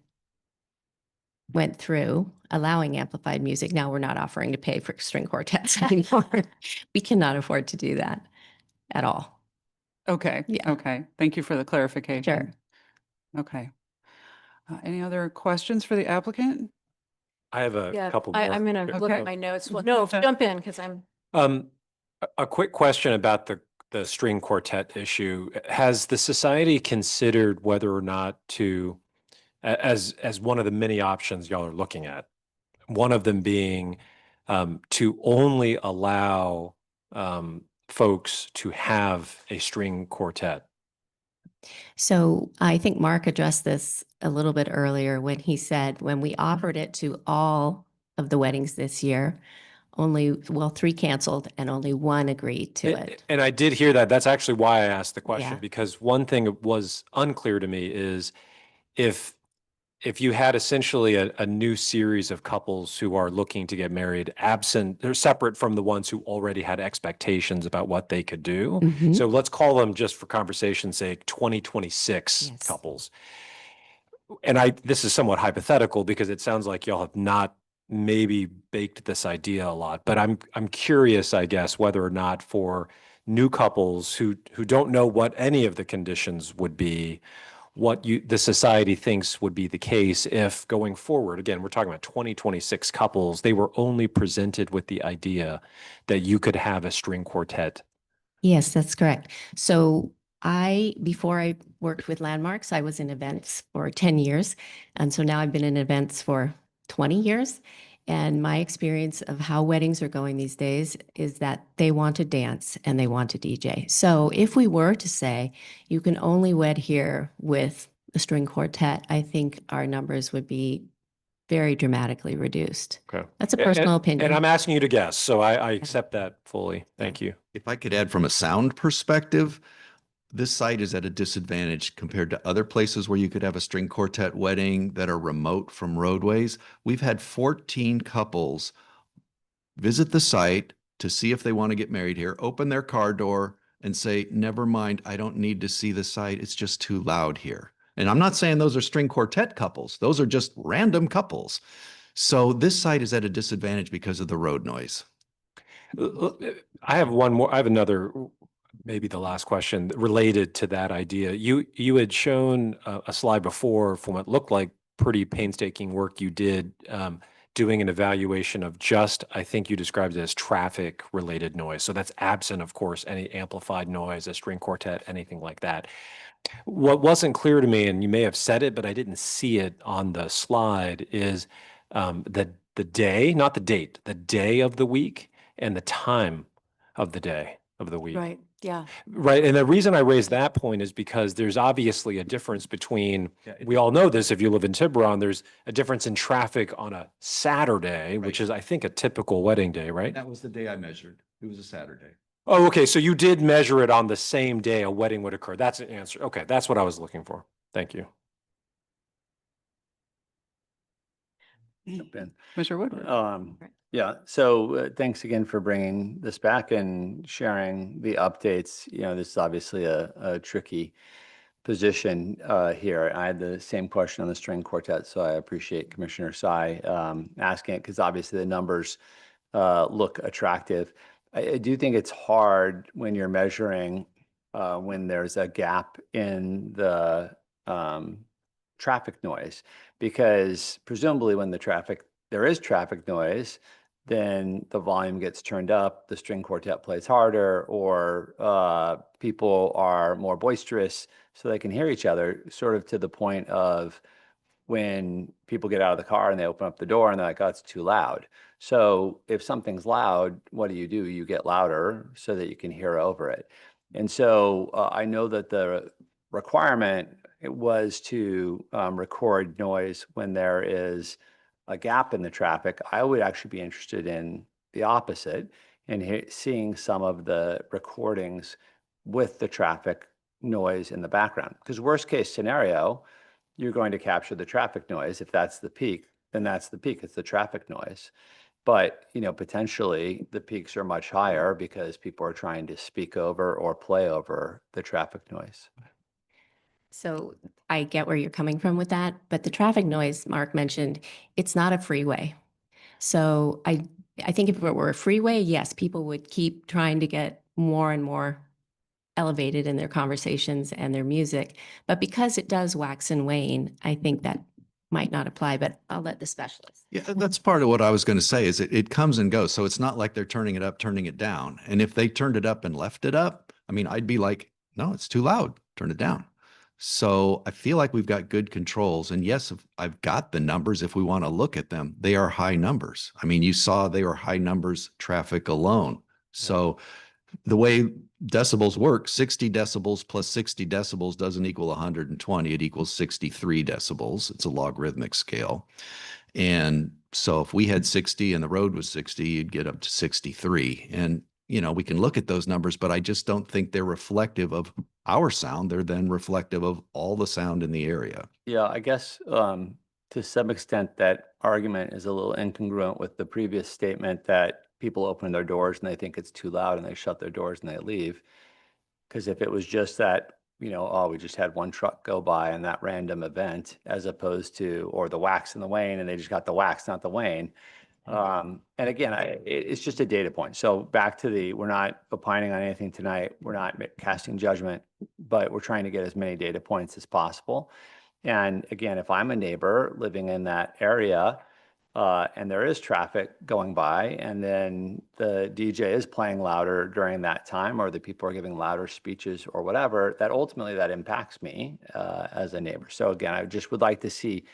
went through allowing amplified music, now we're not offering to pay for string quartets anymore. We cannot afford to do that at all. Okay, Yeah. okay. Thank you for the clarification. Sure. Okay. Any other questions for the applicant? I have a Yeah, couple more. I'm going to look Okay. at my notes. Well, no, Okay. jump in because I'm, A quick question about the string quartet issue. Has the society considered whether or not to, as one of the many options y'all are looking at, one of them being to only allow folks to have a string quartet? So I think Mark addressed this a little bit earlier when he said, when we offered it to all of the weddings this year, only, well, 3 canceled and only 1 agreed to it. And I did hear that. That's actually why I asked the question, Yeah. because one thing that was unclear to me is if you had essentially a new series of couples who are looking to get married, they're separate from the ones who already had expectations about what they could do. Mhm. So let's call them, just for conversation's sake, 2026 Yes. couples. And this is somewhat hypothetical because it sounds like y'all have not maybe baked this idea a lot, but I'm curious, I guess, whether or not for new couples who don't know what any of the conditions would be, what the society thinks would be the case if going forward, again, we're talking about 2026 couples, they were only presented with the idea that you could have a string quartet. Yes, that's correct. So before I worked with Landmarks, I was in events for 10 years. And so now I've been in events for 20 years. And my experience of how weddings are going these days is that they want to dance and they want to DJ. So if we were to say you can only wed here with a string quartet, I think our numbers would be very dramatically reduced. Okay. That's a personal opinion. And I'm asking you to guess, so I accept that fully. Thank you. If I could add from a sound perspective, this site is at a disadvantage compared to other places where you could have a string quartet wedding that are remote from roadways. We've had 14 couples visit the site to see if they want to get married here, open their car door and say, never mind, I don't need to see the site. It's just too loud here. And I'm not saying those are string quartet couples. Those are just random couples. So this site is at a disadvantage because of the road noise. I have one more. I have another, maybe the last question related to that idea. You had shown a slide before from what looked like pretty painstaking work you did doing an evaluation of just, I think you described it as traffic related noise. So that's absent, of course, any amplified noise, a string quartet, anything like that. What wasn't clear to me, and you may have said it, but I didn't see it on the slide, is the day, not the date, the day of the week and the time of the day of the week. right, yeah. Right. And the reason I raise that point is because there's obviously a difference between, we all know this, if you live in Tiburon, there's a difference in traffic on a Saturday, which is, I think, a typical wedding day, right? That was the day I measured. It was a Saturday. Oh, okay. So you did measure it on the same day a wedding would occur. That's an answer. Okay. That's what I was looking for. Thank you. Jump in. Commissioner Woodward. Yeah, so thanks again for bringing this back and sharing the updates. You know, this is obviously a tricky position here. I had the same question on the string quartet, so I appreciate Commissioner Sai asking it because obviously the numbers look attractive. I do think it's hard when you're measuring when there's a gap in the traffic noise, because presumably when there is traffic noise, then the volume gets turned up, the string quartet plays harder, or people are more boisterous so they can hear each other, sort of to the point of when people get out of the car and they open up the door and they're like, oh, it's too loud. So if something's loud, what do? You get louder so that you can hear over it. And so I know that the requirement was to record noise when there is a gap in the traffic. I would actually be interested in the opposite and seeing some of the recordings with the traffic noise in the background. Because worst case scenario, you're going to capture the traffic noise. If that's the peak, then that's the peak. It's the traffic noise. But, you know, potentially the peaks are much higher because people are trying to speak over or play over the traffic noise. So I get where you're coming from with that, but the traffic noise Mark mentioned, it's not a freeway. So I think if it were a freeway, yes, people would keep trying to get more and more elevated in their conversations and their music. But because it does wax and wane, I think that might not apply, but I'll let the specialist. Yeah, that's part of what I was going to say is it comes and goes. So it's not like they're turning it up, turning it down. And if they turned it up and left it up, I mean, I'd be like, no, it's too loud, turn it down. So I feel like we've got good controls. And yes, I've got the numbers. If we want to look at them, they are high numbers. I mean, you saw they were high numbers traffic alone. So the way decibels work, 60 decibels plus 60 decibels doesn't equal 120. It equals 63 decibels. It's a logarithmic scale. And so if we had 60 and the road was 60, you'd get up to 63. And, you know, we can look at those numbers, but I just don't think they're reflective of our sound. They're then reflective of all the sound in the area. Yeah, I guess to some extent that argument is a little incongruent with the previous statement that people open their doors and they think it's too loud and they shut their doors and they leave. Because if it was just that, you know, oh, we just had one truck go by in that random event, as opposed to, or the wax and the wane, and they just got the wax, not the wane. And again, it's just a data point. So back to we're not opining on anything tonight. We're not casting judgment, but we're trying to get as many data points as possible. And again, if I'm a neighbor living in that area, and there is traffic going by, and then the DJ is playing louder during that time, or the people are giving louder speeches or whatever, that ultimately that impacts me as a neighbor. So again, I just would like to see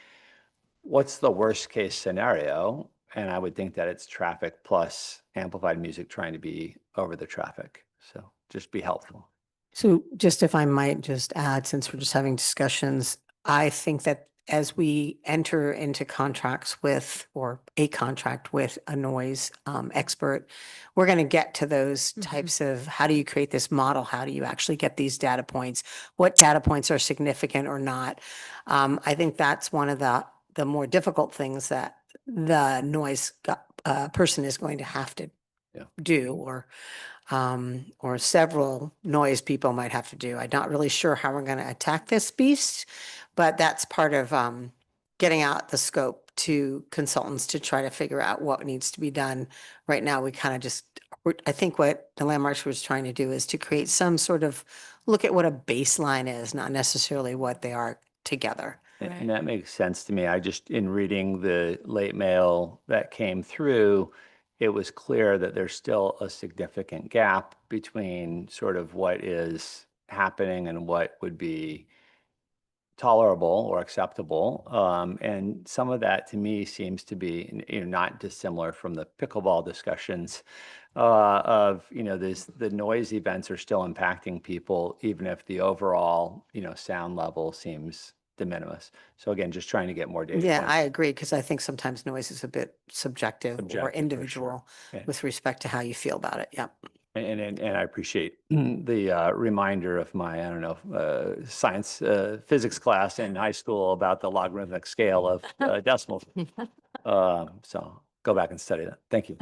what's the worst case scenario. And I would think that it's traffic plus amplified music trying to be over the traffic. So just be helpful. So just if I might just add, since we're just having discussions, I think that as we enter into contracts with, or a contract with a noise expert, we're going to get to those types of, how do you create this model? How do you actually get these data points? What data points are significant or not? I think that's one of the more difficult things that the noise person is going to have to do, or several noise people might have to do. I'm not really sure how we're going to attack this beast, but that's part of getting out the scope to consultants to try to figure out what needs to be done. Right now, we kind of just, I think what the Landmarks was trying to do is to create some sort of look at what a baseline is, not necessarily what they are together. And that makes sense to me. I just, in reading the late mail that came through, it was clear that there's still a significant gap between sort of what is happening and what would be tolerable or acceptable. And some of that to me seems to be, you know, not dissimilar from the pickleball discussions of, you know, the noise events are still impacting people, even if the overall, you know, sound level seems de minimis. So again, just trying to get more data. Yeah, points. I agree, because I think sometimes noise is a bit subjective Subjective, or for sure. individual Yeah. with respect to how you feel about it. Yep. And I appreciate the reminder of my, I don't know, science, physics class in high school about the logarithmic scale of decimals. So go back and study that. Thank you.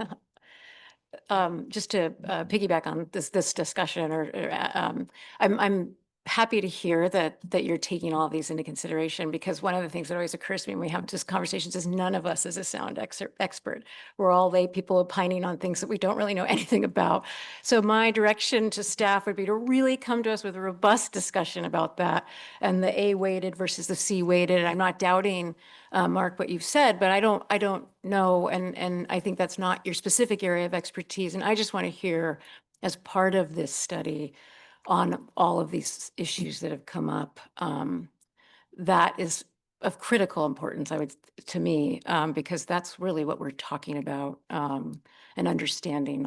Just to piggyback on this discussion, I'm happy to hear that you're taking all of these into consideration, because one of the things that always occurs to me when we have just conversations is none of us is a sound expert. We're all lay people opining on things that we don't really know anything about. So my direction to staff would be to really come to us with a robust discussion about that and the A-weighted versus the C-weighted. I'm not doubting, Mark, what you've said, but I don't know, and I think that's not your specific area of expertise. And I just want to hear, as part of this study on all of these issues that have come up, that is of critical importance, to me, because that's really what we're talking about, and understanding,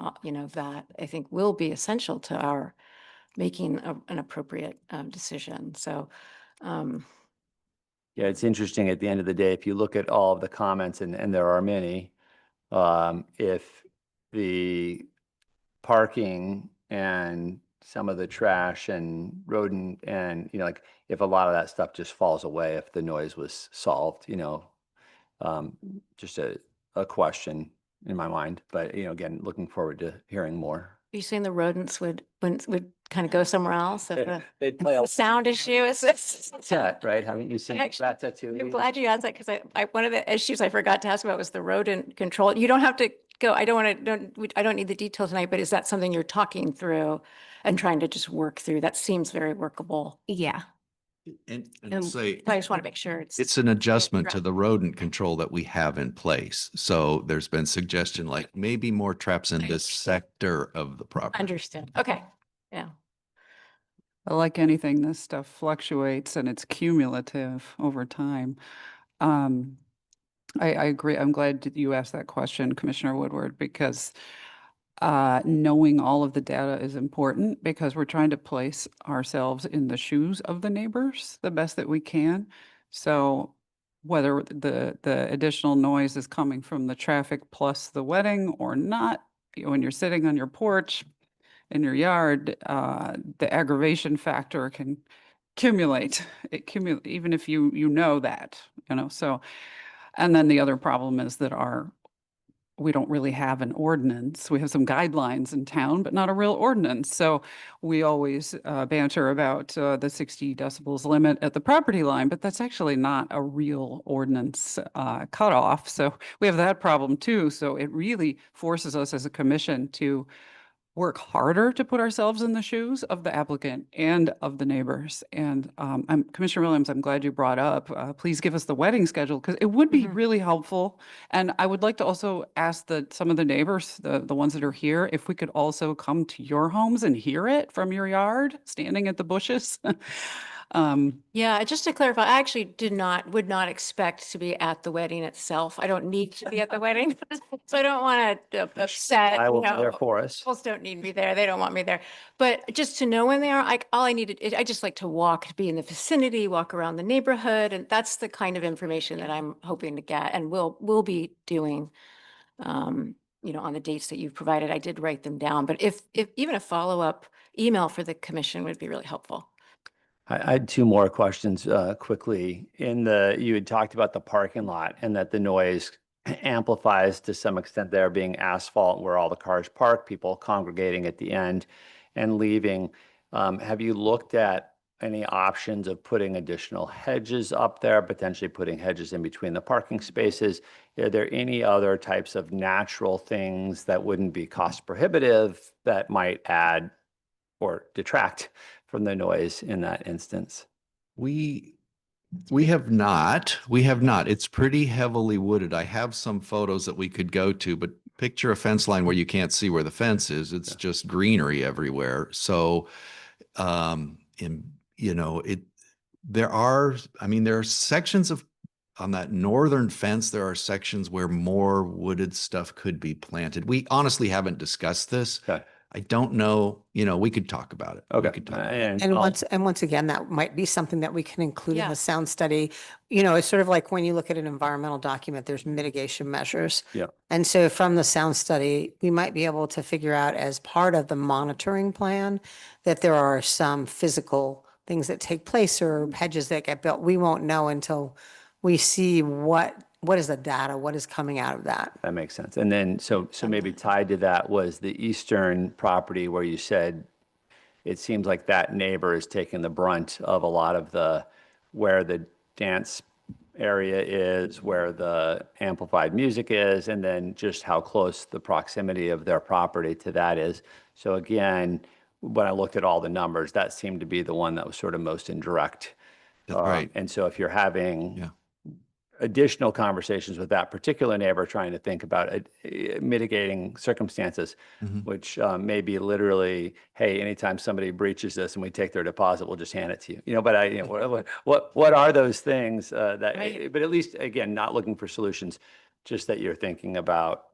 that I think will be essential to our making an appropriate decision. So, Yeah, it's interesting at the end of the day, if you look at all of the comments, and there are many, if the parking and some of the trash and rodent and, like if a lot of that stuff just falls away, if the noise was solved, just a question in my mind. But, again, looking forward to hearing more. are you saying the rodents would kind of go somewhere else if They'd play the sound issue is? that, right? Haven't you seen Actually, Ratatouille? I'm glad you asked that, because one of the issues I forgot to ask about was the rodent control. You don't have to go, I don't need the details tonight, but is that something you're talking through and trying to just work through? That seems very workable. Yeah. And say, I just want to make sure it's an adjustment to the rodent control that we have in place. So there's been suggestion like maybe more traps in this sector of the property. Understood. Okay. Yeah. But like anything, this stuff fluctuates and it's cumulative over time. I agree. I'm glad that you asked that question, Commissioner Woodward, because knowing all of the data is important, because we're trying to place ourselves in the shoes of the neighbors the best that we can. So whether the additional noise is coming from the traffic plus the wedding or not, when you're sitting on your porch in your yard, the aggravation factor can accumulate. Even if you know that, so. And then the other problem is that we don't really have an ordinance. We have some guidelines in town, but not a real ordinance. So we always banter about the 60 decibels limit at the property line, but that's actually not a real ordinance cutoff. So we have that problem too. So it really forces us as a commission to work harder to put ourselves in the shoes of the applicant and of the neighbors. And Commissioner Williams, I'm glad you brought up, please give us the wedding schedule, because it would be really helpful. And I would like to also ask some of the neighbors, the ones that are here, if we could also come to your homes and hear it from your yard, standing at the bushes. Yeah, just to clarify, I actually would not expect to be at the wedding itself. I don't need to be at the wedding. So I don't want to upset, I will be there for us. Folks don't need me there. They don't want me there. But just to know when they are, I just like to be in the vicinity, walk around the neighborhood. And that's the kind of information that I'm hoping to get, and we'll be doing, on the dates that you've provided. I did write them down, but if even a follow-up email for the commission would be really helpful. I had two more questions quickly. You had talked about the parking lot and that the noise amplifies to some extent there being asphalt where all the cars park, people congregating at the end and leaving. Have you looked at any options of putting additional hedges up there, potentially putting hedges in between the parking spaces? Are there any other types of natural things that wouldn't be cost prohibitive that might add or detract from the noise in that instance? We have not. It's pretty heavily wooded. I have some photos that we could go to, but picture a fence line where you can't see where the fence is. It's just greenery everywhere. So, there are sections on that northern fence, there are sections where more wooded stuff could be planted. We honestly haven't discussed this. Okay. I don't know, we could talk about it. We Okay. could talk about it. And I'll- once again, that might be something that we can include in Yeah. the sound study. It's sort of like when you look at an environmental document, there's mitigation measures. Yeah. And so from the sound study, we might be able to figure out as part of the monitoring plan that there are some physical things that take place or hedges that get built. We won't know until we see what is the data, what is coming out of that. That makes sense. And then, so maybe tied to that was the eastern property where you said it seems like that neighbor is taking the brunt of a lot of where the dance area is, where the amplified music is, and then just how close the proximity of their property to that is. So again, when I looked at all the numbers, that seemed to be the one that was sort of most indirect. That's right. And so if you're having Yeah. additional conversations with that particular neighbor, trying to think about mitigating circumstances, Mhm. which may be literally, hey, anytime somebody breaches this and we take their deposit, we'll just hand it to you. But what are those things that? Right. But at least again, not looking for solutions, just that you're thinking about,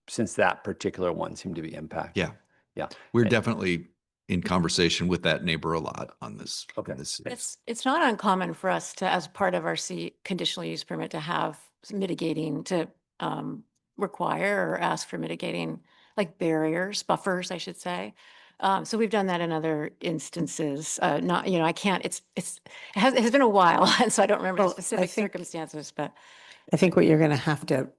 since that particular one seemed to be impacted. Yeah. Yeah. We're Okay. definitely in conversation with that neighbor a lot on this. Okay. on this. It's not uncommon for us to, as part of our conditional use permit, to have mitigating, to require or ask for mitigating, like barriers, buffers, I should say. So we've done that in other instances. Not, I can't, it has been a while, and so I don't remember the Well, I specific think- circumstances, but I think what you're going to have to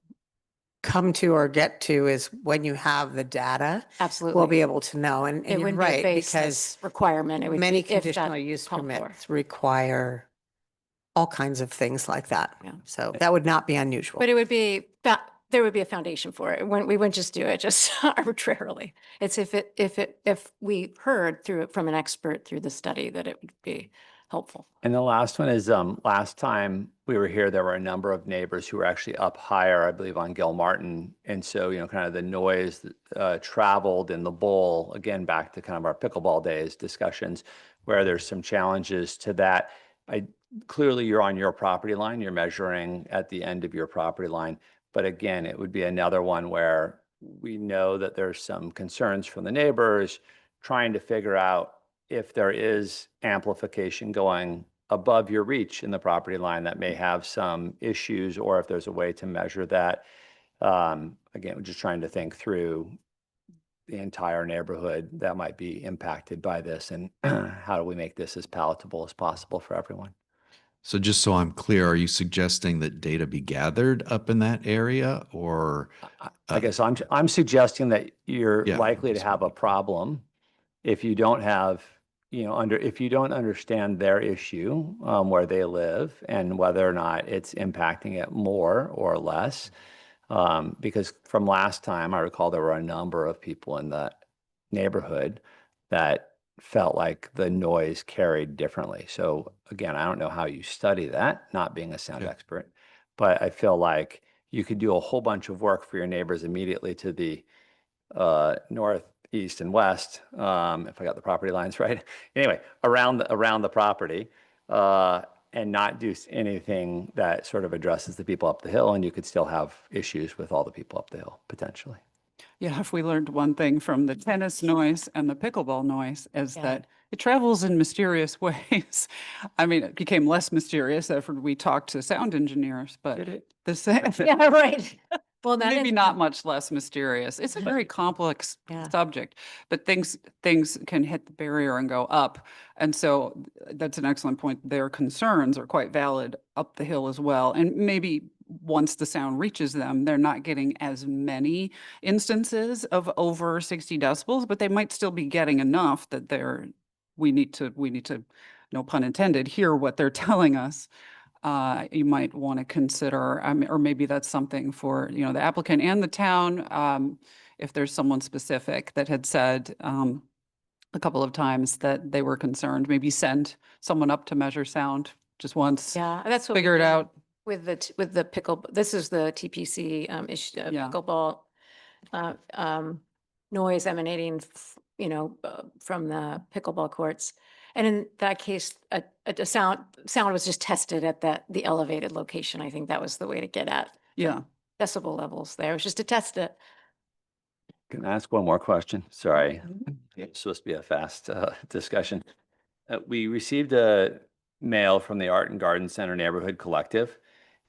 come to or get to is when you have the data, absolutely. we'll be able to know. And It you're wouldn't be a right, because baseless requirement. It would many be if that conditional use called for. permits require all kinds of things like that. Yeah. So that would not be unusual. But it would be, there would be a foundation for it. We wouldn't just do it just arbitrarily. It's if we heard from an expert through the study that it would be helpful. And the last one is, last time we were here, there were a number of neighbors who were actually up higher, I believe, on Gilmartin. And so, kind of the noise traveled in the bowl, again, back to kind of our pickleball days discussions, where there's some challenges to that. Clearly, you're on your property line, you're measuring at the end of your property line. But again, it would be another one where we know that there's some concerns from the neighbors, trying to figure out if there is amplification going above your reach in the property line that may have some issues, or if there's a way to measure that. Again, we're just trying to think through the entire neighborhood that might be impacted by this, and how do we make this as palatable as possible for everyone? So just so I'm clear, are you suggesting that data be gathered up in that area, or? I guess I'm suggesting that you're Yeah, likely to that's have a problem if you don't have, if you don't understand their issue, where they live, and whether or not it's impacting it more or less. Because from last time, I recall there were a number of people in that neighborhood that felt like the noise carried differently. So again, I don't know how you study that, not being a sound Yeah. expert, but I feel like you could do a whole bunch of work for your neighbors immediately to the north, east, and west, if I got the property lines right. Anyway, around the property, and not do anything that sort of addresses the people up the hill, and you could still have issues with all the people up the hill, potentially. Yeah, if we learned one thing from the tennis noise and the pickleball noise is Yeah. that it travels in mysterious ways. I mean, it became less mysterious after we talked to sound engineers, but the same, Yeah, right. Well, that maybe is not much less mysterious. It's a very complex Yeah. subject, but things can hit the barrier and go up. And so that's an excellent point. Their concerns are quite valid up the hill as well. And maybe once the sound reaches them, they're not getting as many instances of over 60 decibels, but they might still be getting enough that we need to, no pun intended, hear what they're telling us. You might want to consider, or maybe that's something for, the applicant and the town. If there's someone specific that had said a couple of times that they were concerned, maybe send someone up to measure sound just once, Yeah, that's what we figure it did out. with the pickle. This is the TPC issue, Yeah. pickleball noise emanating, from the pickleball courts. And in that case, a sound was just tested at the elevated location. I think that was the way to get at Yeah. decibel levels there. It was just to test it. Can I ask one more question? Sorry. It's supposed to be a fast discussion. We received a mail from the Art and Garden Center Neighborhood Collective,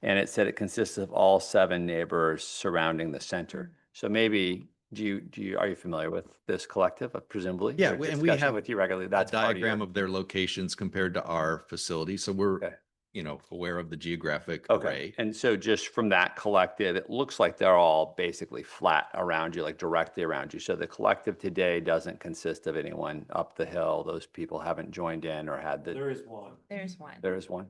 and it said it consists of all 7 neighbors surrounding the center. So maybe, are you familiar with this collective, presumably? Yeah, We're and we discussing have with you regularly. A That's part of diagram your- of their locations compared to our facility. So we're, Okay. aware of the geographic Okay, array. and so just from that collective, it looks like they're all basically flat around you, like directly around you. So the collective today doesn't consist of anyone up the hill. Those people haven't joined in or had the. There is one. There's one. There is one.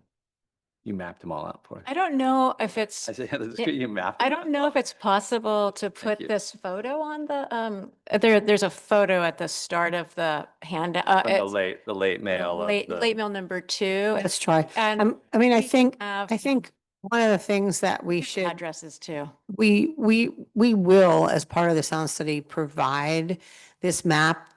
You mapped them all out for us. I don't know if it's, I said, that's yeah, good, you mapped. I them don't know if it's possible to put you. this photo on the, there's a photo at the start of the handout. From the late mail. of Late, the- late mail number 2. Let's try. And I mean, I we think, have I think one of the things that we should, addresses too. we will, as part of the sound study, provide this map,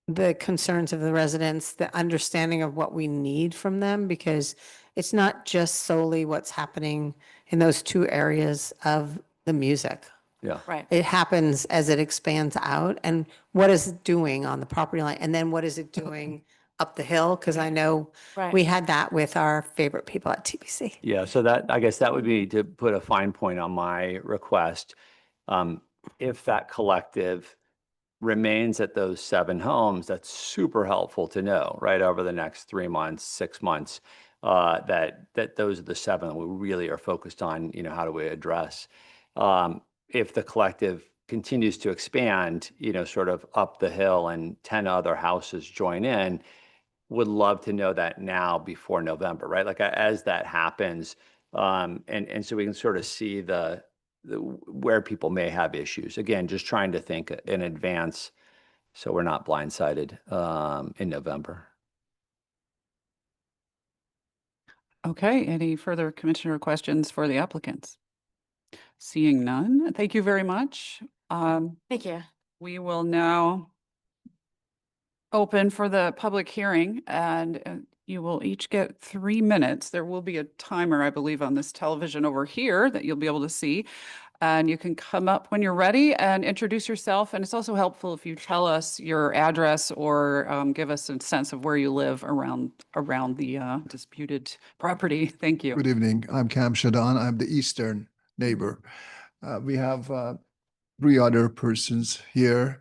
the concerns of the residents, the understanding of what we need from them, because it's not just solely what's happening in those 2 areas of the music. Yeah. Right. It happens as it expands out, and what is it doing on the property line? And then what is it doing up the hill? Because I know Right. we had that with our favorite people at TBC. Yeah, so that, I guess that would be to put a fine point on my request. If that collective remains at those 7 homes, that's super helpful to know, right, over the next 3 months, 6 months, that those are the 7 that we really are focused on, how do we address? If the collective continues to expand, sort of up the hill and 10 other houses join in, would love to know that now before November, right? Like as that happens, and so we can sort of see the where people may have issues. Again, just trying to think in advance so we're not blindsided in November. Okay, any further commissioner questions for the applicants? Seeing none, thank you very much. Thank you. We will now open for the public hearing, and you will each get 3 minutes. There will be a timer, I believe, on this television over here that you'll be able to see. And you can come up when you're ready and introduce yourself. And it's also helpful if you tell us your address or give us a sense of where you live around the disputed property. Thank you. Good evening. I'm Cam Shadan. I'm the eastern neighbor. We have 3 other persons here.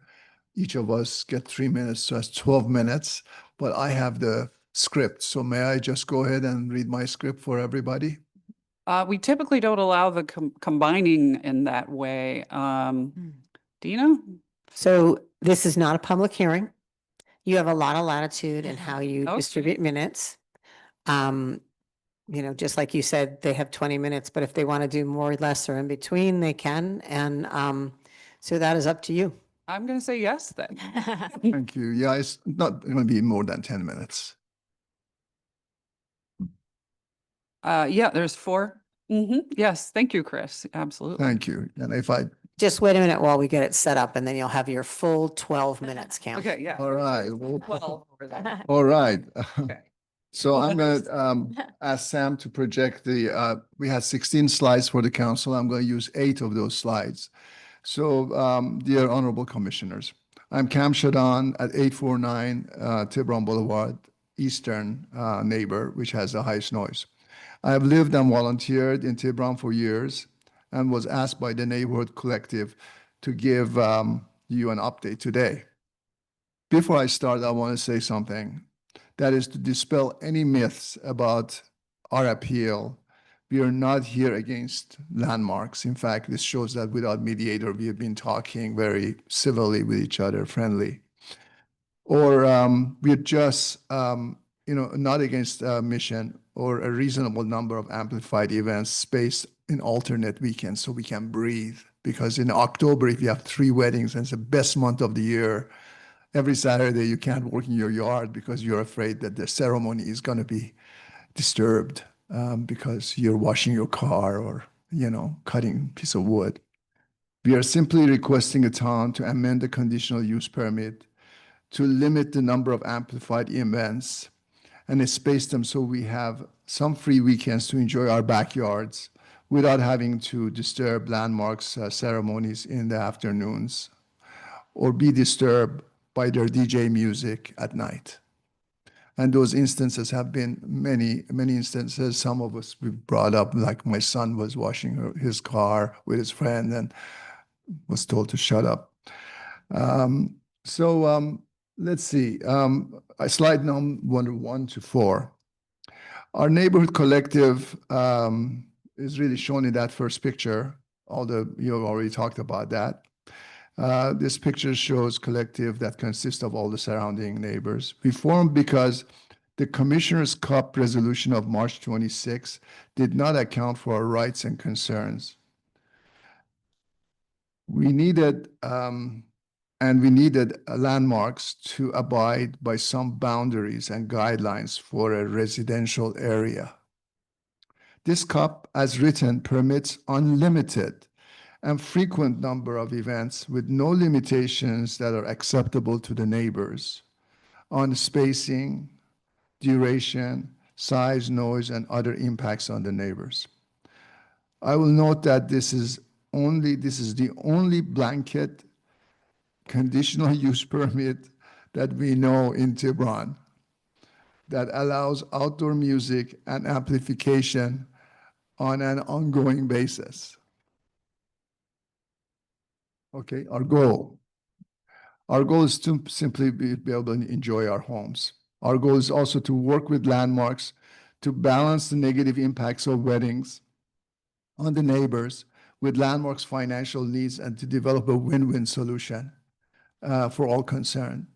Each of us get 3 minutes, so that's 12 minutes. But I have the script, so may I just go ahead and read my script for everybody? We typically don't allow the combining in that way. Dina? So this is not a public hearing. You have a lot of latitude in how you Okay. distribute minutes. Just like you said, they have 20 minutes, but if they want to do more, less, or in between, they can. And so that is up to you. I'm going to say yes then. Thank you. Yeah, it's not going to be more than 10 minutes. Yeah, there's 4. Yes, thank you, Chris. Absolutely. Thank you. And if I, Just wait a minute while we get it set up, and then you'll have your full 12 minutes, Cam. Okay, yeah. all right. well, 12 over there. All right. Okay. So I'm going to ask Sam to project we had 16 slides for the council. I'm going to use 8 of those slides. So dear honorable commissioners, I'm Cam Shadan at 849 Tiburon Boulevard, eastern neighbor, which has the highest noise. I have lived and volunteered in Tiburon for years and was asked by the neighborhood collective to give you an update today. Before I start, I want to say something. That is to dispel any myths about our appeal. We are not here against landmarks. In fact, this shows that without mediator, we have been talking very civilly with each other, friendly. Or we're just, not against mission or a reasonable number of amplified events spaced in alternate weekends so we can breathe. Because in October, if you have 3 weddings and it's the best month of the year, every Saturday you can't work in your yard because you're afraid that the ceremony is going to be disturbed because you're washing your car or, cutting a piece of wood. We are simply requesting a town to amend the conditional use permit to limit the number of amplified events and space them so we have some free weekends to enjoy our backyards without having to disturb landmarks ceremonies in the afternoons or be disturbed by their DJ music at night. And those instances have been many, many instances. Some of us we've brought up, like my son was washing his car with his friend and was told to shut up. Let's see. Slide number 1 to 4. Our neighborhood collective is really shown in that first picture, although you have already talked about that. This picture shows collective that consists of all the surrounding neighbors. We formed because the Commissioner's Cup resolution of March 26 did not account for our rights and concerns. We needed landmarks to abide by some boundaries and guidelines for a residential area. This CUP, as written, permits unlimited and frequent number of events with no limitations that are acceptable to the neighbors on spacing, duration, size, noise, and other impacts on the neighbors. I will note that this is the only blanket conditional use permit that we know in Tiburon that allows outdoor music and amplification on an ongoing basis. Okay, our goal is to simply be able to enjoy our homes. Our goal is also to work with landmarks to balance the negative impacts of weddings on the neighbors with landmarks' financial needs and to develop a win-win solution for all concerned.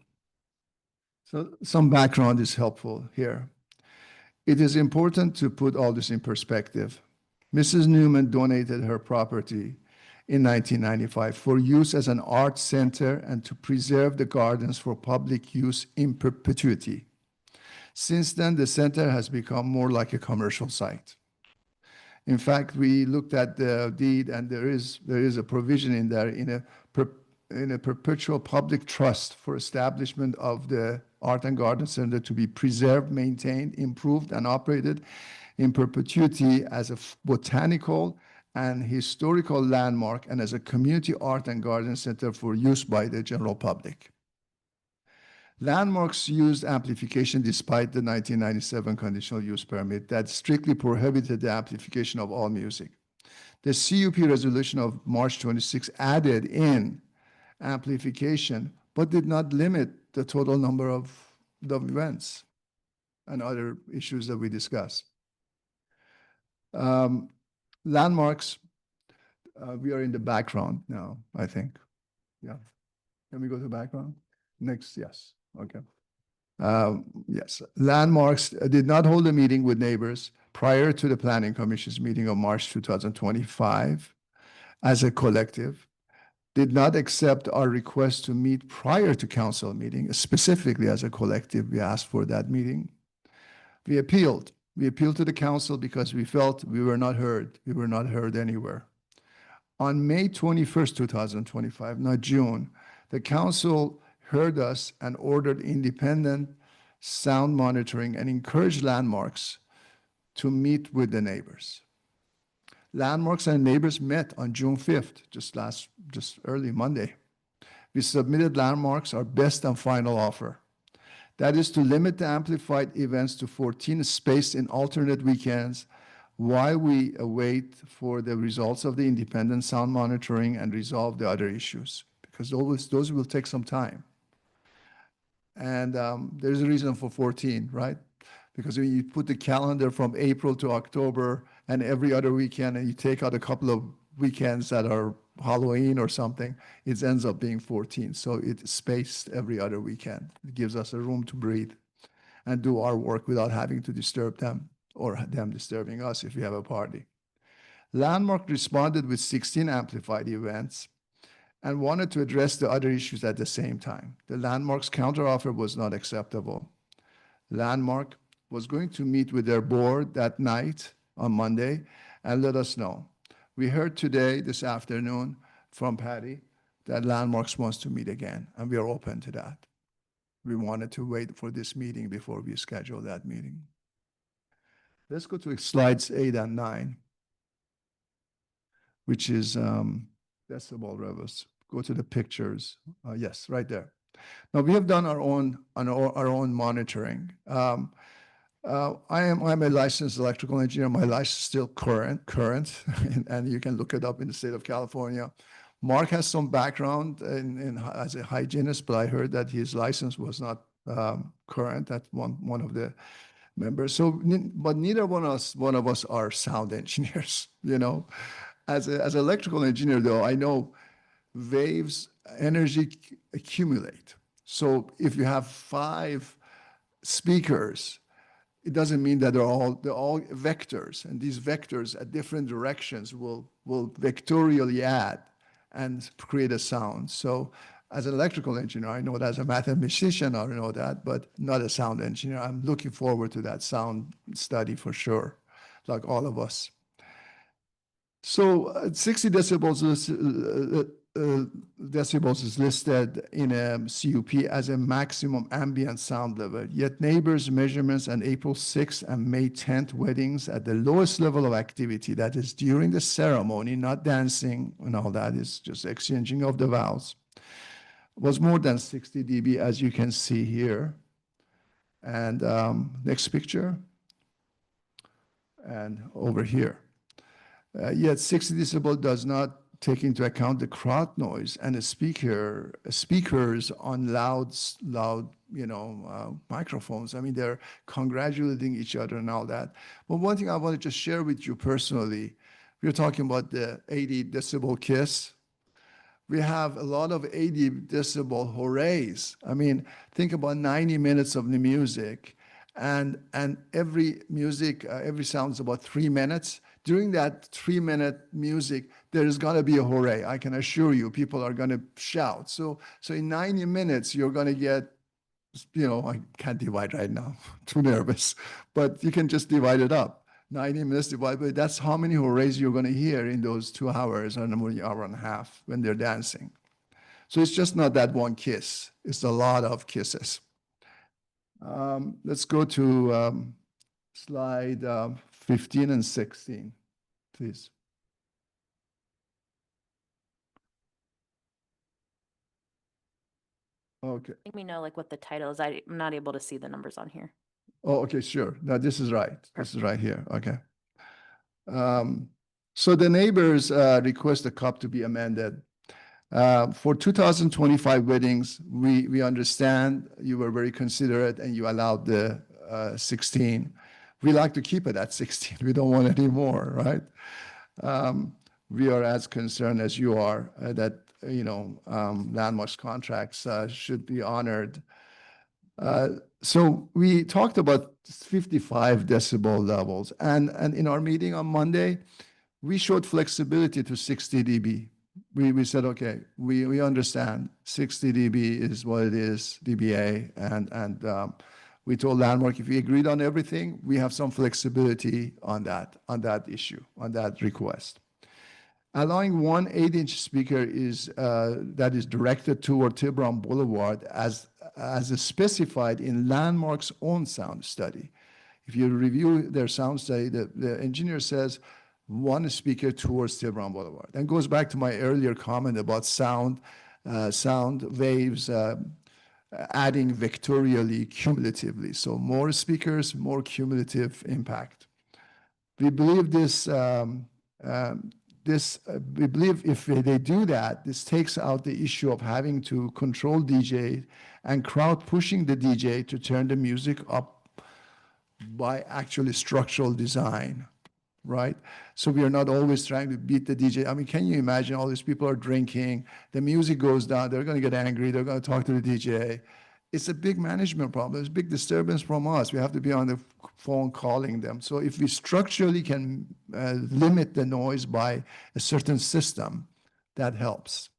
So some background is helpful here. It is important to put all this in perspective. Mrs. Newman donated her property in 1995 for use as an art center and to preserve the gardens for public use in perpetuity. Since then, the center has become more like a commercial site. In fact, we looked at the deed, and there is a provision in there in a perpetual public trust for establishment of the Art and Garden Center to be preserved, maintained, improved, and operated in perpetuity as a botanical and historical landmark and as a community art and garden center for use by the general public. Landmarks used amplification despite the 1997 conditional use permit that strictly prohibited the amplification of all music. The CUP resolution of March 26 added in amplification, but did not limit the total number of the events and other issues that we discussed. Landmarks, we are in the background now, I think. Yeah. Can we go to the background? Next, yes. Okay. Yes. Landmarks did not hold a meeting with neighbors prior to the Planning Commission's meeting of March 2025 as a collective, did not accept our request to meet prior to council meeting, specifically as a collective. We asked for that meeting. We appealed. We appealed to the council because we felt we were not heard. We were not heard anywhere. On May 21st, 2025, not June, the council heard us and ordered independent sound monitoring and encouraged landmarks to meet with the neighbors. Landmarks and neighbors met on June 5th, just early Monday. We submitted landmarks our best and final offer. That is to limit the amplified events to 14 spaced in alternate weekends while we await for the results of the independent sound monitoring and resolve the other issues, because those will take some time. And there's a reason for 14, right? Because when you put the calendar from April to October and every other weekend, and you take out a couple of weekends that are Halloween or something, it ends up being 14. So it's spaced every other weekend. It gives us a room to breathe and do our work without having to disturb them or them disturbing us if we have a party. Landmark responded with 16 amplified events and wanted to address the other issues at the same time. The Landmark's counteroffer was not acceptable. Landmark was going to meet with their board that night on Monday and let us know. We heard today, this afternoon, from Patty that Landmarks wants to meet again, and we are open to that. We wanted to wait for this meeting before we schedule that meeting. Let's go to slides 8 and 9. which is decibel levels. Go to the pictures. Yes, right there. Now we have done our own monitoring. I'm a licensed electrical engineer. My license is still current, and you can look it up in the state of California. Mark has some background as a hygienist, but I heard that his license was not current. That's one of the members. So, but neither one of us are sound engineers. You know, as an electrical engineer, though, I know waves, energy accumulate. So if you have 5 speakers, it doesn't mean that they're all vectors, and these vectors at different directions will vectorially add and create a sound. So as an electrical engineer, I know that. As a mathematician, I know that, but not a sound engineer. I'm looking forward to that sound study for sure, like all of us. So 60 decibels is listed in a CUP as a maximum ambient sound level. Yet neighbors' measurements on April 6th and May 10th weddings at the lowest level of activity, that is during the ceremony, not dancing and all that, is just exchanging of the vows, was more than 60 dB, as you can see here. And next picture. And over here. Yet 60 decibel does not take into account the crowd noise and the speakers on loud, microphones. I mean, they're congratulating each other and all that. But one thing I want to just share with you personally, we're talking about the 80 decibel kiss. We have a lot of 80 decibel hoorays. I mean, think about 90 minutes of the music, and every sound is about 3 minutes. During that 3-minute music, there is going to be a hooray. I can assure you, people are going to shout. So in 90 minutes, you're going to get, I can't divide right now, too nervous, but you can just divide it up. 90 minutes divided, but that's how many hoorays you're going to hear in those 2 hours and an hour and a half when they're dancing. So it's just not that one kiss. It's a lot of kisses. Let's go to slide 15 and 16, please. Okay. Let me know like what the title is. I'm not able to see the numbers on here. Oh, okay, sure. Now this is right. This is right here. Okay. So the neighbors request the CUP to be amended. For 2025 weddings, we understand you were very considerate and you allowed the 16. We like to keep it at 16. We don't want any more, right? We are as concerned as you are that, Landmark's contracts should be honored. So we talked about 55 decibel levels. And in our meeting on Monday, we showed flexibility to 60 dB. We said, okay, we understand 60 dB is what it is, dBA, and we told Landmark if we agreed on everything, we have some flexibility on that issue, on that request. Allowing one 8-inch speaker that is directed toward Tiburon Boulevard as specified in Landmark's own sound study. If you review their sound study, the engineer says one speaker towards Tiburon Boulevard. And goes back to my earlier comment about sound waves adding vectorially, cumulatively. So more speakers, more cumulative impact. We believe we believe if they do that, this takes out the issue of having to control DJ and crowd pushing the DJ to turn the music up by actually structural design, right? So we are not always trying to beat the DJ. I mean, can you imagine all these people are drinking, the music goes down, they're going to get angry, they're going to talk to the DJ. It's a big management problem. It's a big disturbance from us. We have to be on the phone calling them. So if we structurally can limit the noise by a certain system, that helps.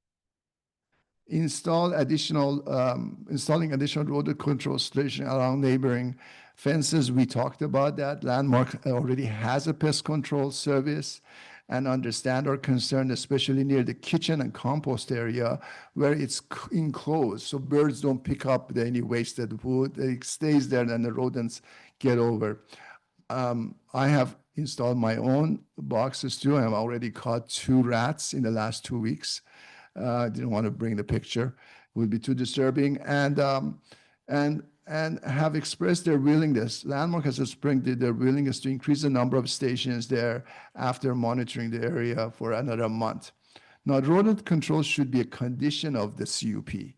Installing additional road control station around neighboring fences. We talked about that. Landmark already has a pest control service and understand our concern, especially near the kitchen and compost area where it's enclosed. So birds don't pick up any wasted wood. It stays there and the rodents get over. I have installed my own boxes too. I've already caught 2 rats in the last 2 weeks. I didn't want to bring the picture. It would be too disturbing. And have expressed their willingness. Landmark has expressed their willingness to increase the number of stations there after monitoring the area for another month. Now, rodent control should be a condition of the CUP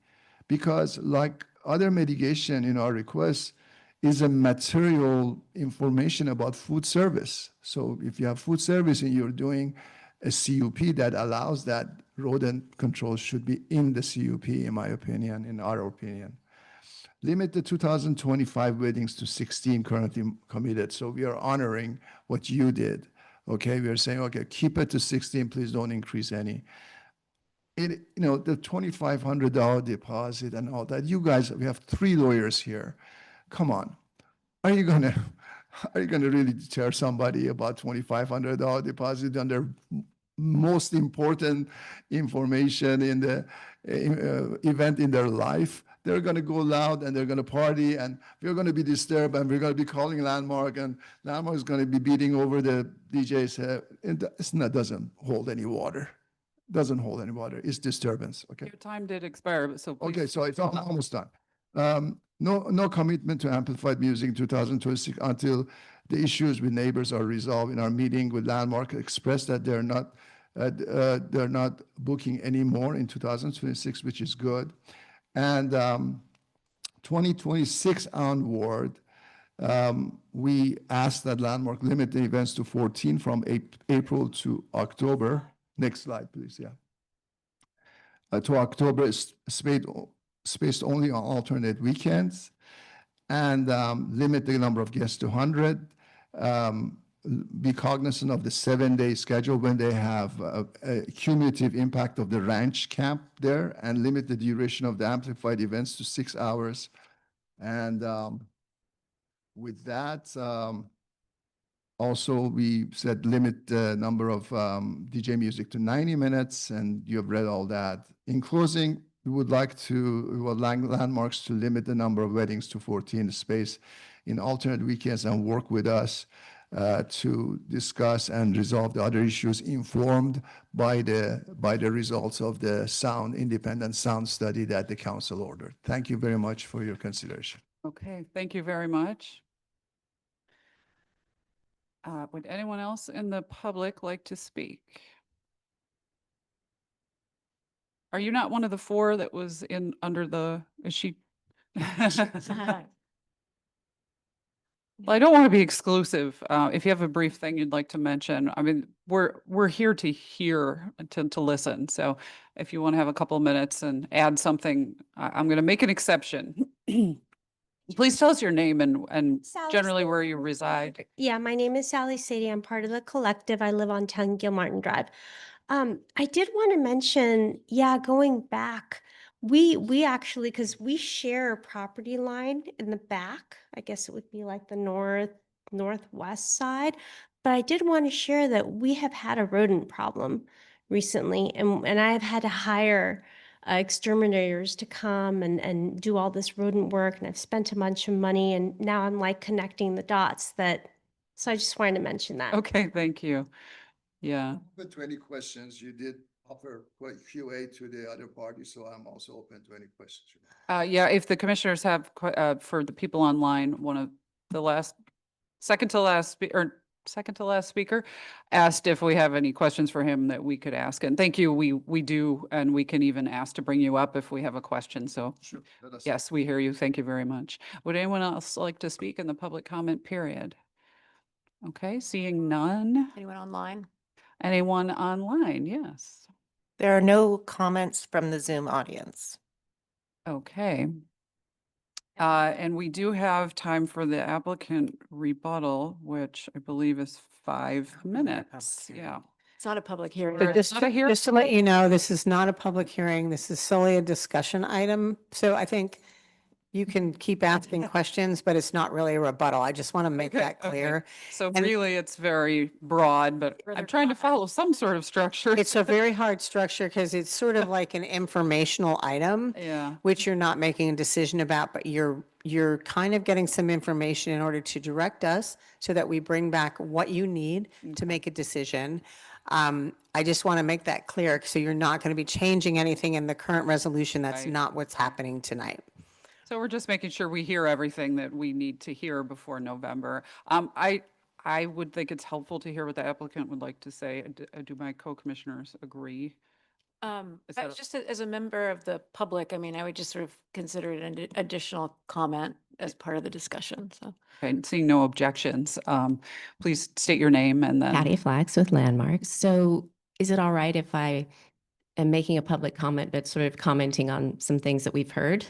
because like other mitigation in our request is a material information about food service. So if you have food service and you're doing a CUP that allows that, rodent control should be in the CUP, in my opinion, in our opinion. Limit the 2025 weddings to 16 currently committed. So we are honoring what you did. Okay, we are saying, okay, keep it to 16, please don't increase any. The $2,500 deposit and all that, you guys, we have 3 lawyers here. Come on, are you gonna really deter somebody about $2,500 deposit on their most important information in the event in their life? They're going to go loud and they're going to party and we're going to be disturbed and we're going to be calling Landmark and Landmark is going to be beating over the DJ's head. It doesn't hold any water. Doesn't hold any water. It's disturbance. Okay. Your time did expire, so please. Okay, so it's almost done. No commitment to amplified music in 2026 until the issues with neighbors are resolved. In our meeting with Landmark, expressed that they're not booking anymore in 2026, which is good. And 2026 onward, we asked that Landmark limit the events to 14 from April to October. Next slide, please. Yeah. To October is spaced only on alternate weekends, and limit the number of guests to 100. Be cognizant of the 7-day schedule when they have a cumulative impact of the ranch camp there, and limit the duration of the amplified events to 6 hours. And with that, also we said limit the number of DJ music to 90 minutes, and you have read all that. In closing, we would Landmarks to limit the number of weddings to 14 space in alternate weekends and work with us to discuss and resolve the other issues informed by the results of the independent sound study that the council ordered. Thank you very much for your consideration. Okay, thank you very much. Would anyone else in the public like to speak? Are you not one of the 4 that was is she? Well, I don't want to be exclusive. If you have a brief thing you'd like to mention, I mean, we're here to hear, to listen. So if you want to have a couple of minutes and add something, I'm going to make an exception. Please tell us your name and Sally generally Sadie. where you reside. Yeah, my name is Sally Sadie. I'm part of the collective. I live on 10 Gilmartin Drive. I did want to mention, going back, we actually, because we share a property line in the back, I guess it would be like the northwest side, but I did want to share that we have had a rodent problem recently, and I have had to hire exterminators to come and do all this rodent work, and I've spent a bunch of money, and now I'm like connecting the dots so I just wanted to mention that. Okay, thank you. Yeah. Open to any questions. You did offer QA to the other party, so I'm also open to any questions. Yeah, if the commissioners have, for the people online, one of the second to last speaker asked if we have any questions for him that we could ask. And thank you, we do, and we can even ask to bring you up if we have a question. So Sure. yes, we hear you. Thank you very much. Would anyone else like to speak in the public comment period? Okay, seeing none. Anyone online? Anyone online? Yes. There are no comments from the Zoom audience. Okay. And we do have time for the applicant rebuttal, which I believe is 5 minutes. Yeah. It's not a public hearing. So Or just not a hearing? just to let you know, this is not a public hearing. This is solely a discussion item. So I think You can keep asking questions, but it's not really a rebuttal. I just want to make Okay, that okay. clear. So And- really, it's very broad, but I'm trying to follow some sort of structure. It's a very hard structure because it's sort of like an informational item, Yeah, which you're not making a decision about, but you're kind of getting some information in order to direct us so that we bring back what you need to make a decision. I just want to make that clear. So you're not going to be changing anything in the current resolution. That's Right. not what's happening tonight. so we're just making sure we hear everything that we need to hear before November. I would think it's helpful to hear what the applicant would like to say. Do my co-commissioners agree? Is that a- Just as a member of the public, I mean, I would just sort of consider it an additional comment as part of the discussion, so. Okay, seeing no objections, please state your name and then. Patty Flax with Landmarks. So is it all right if I am making a public comment, but sort of commenting on some things that we've heard?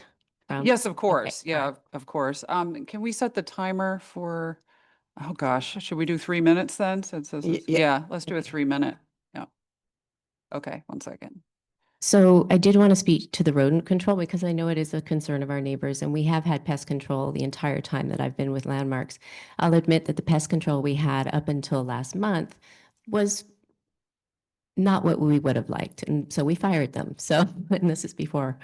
Yes, of course. all Yeah, right. of course. Can we set the timer for, oh gosh, should we do 3 minutes then? Since this is, yeah, let's do a 3-minute. Yeah. Okay, 1 second. So I did want to speak to the rodent control because I know it is a concern of our neighbors, and we have had pest control the entire time that I've been with Landmarks. I'll admit that the pest control we had up until last month was not what we would have liked, and so we fired them. So, and this is before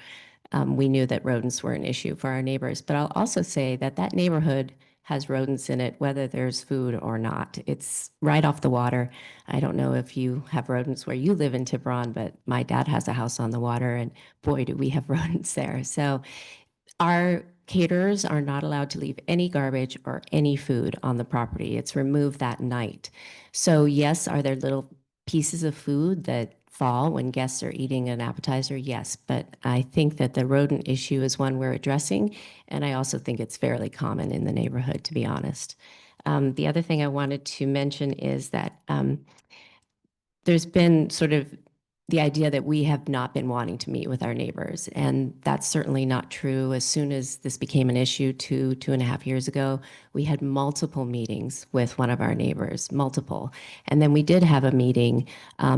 we knew that rodents were an issue for our neighbors. But I'll also say that that neighborhood has rodents in it, whether there's food or not. It's right off the water. I don't know if you have rodents where you live in Tiburon, but my dad has a house on the water, and boy, do we have rodents there. So our caterers are not allowed to leave any garbage or any food on the property. It's removed that night. So yes, are there little pieces of food that fall when guests are eating an appetizer? Yes, but I think that the rodent issue is one we're addressing, and I also think it's fairly common in the neighborhood, to be honest. The other thing I wanted to mention is that there's been sort of the idea that we have not been wanting to meet with our neighbors, and that's certainly not true. As soon as this became an issue 2.5 years ago, we had multiple meetings with one of our neighbors, multiple. And then we did have a meeting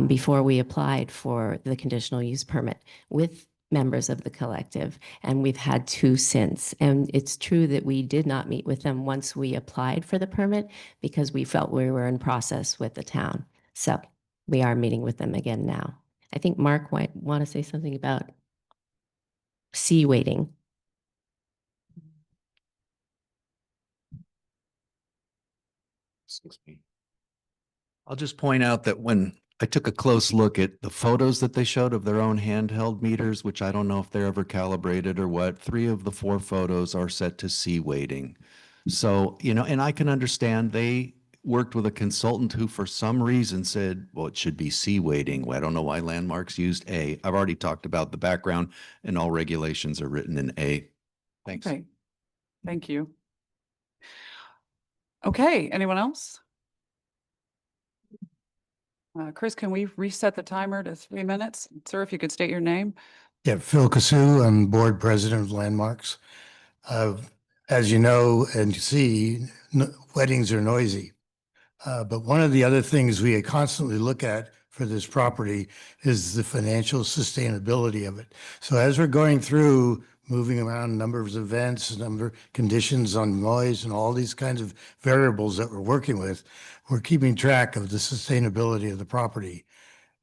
before we applied for the conditional use permit with members of the collective, and we've had 2 since. And it's true that we did not meet with them once we applied for the permit because we felt we were in process with the town. So we are meeting with them again now. I think Mark might want to say something about sea waiting. I'll just point out that when I took a close look at the photos that they showed of their own handheld meters, which I don't know if they're ever calibrated or what, 3 of the 4 photos are set to C weighting. So, and I can understand they worked with a consultant who for some reason said, well, it should be C weighting. Well, I don't know why Landmarks used A. I've already talked about the background and all regulations are written in A. Thanks. Okay, thank you. Okay, anyone else? Chris, can we reset the timer to 3 minutes? Sir, if you could state your name. Yeah, Phil Casu, I'm board president of Landmarks. As you know and see, weddings are noisy. But one of the other things we constantly look at for this property is the financial sustainability of it. So as we're going through moving around numbers of events, number conditions on noise and all these kinds of variables that we're working with, we're keeping track of the sustainability of the property.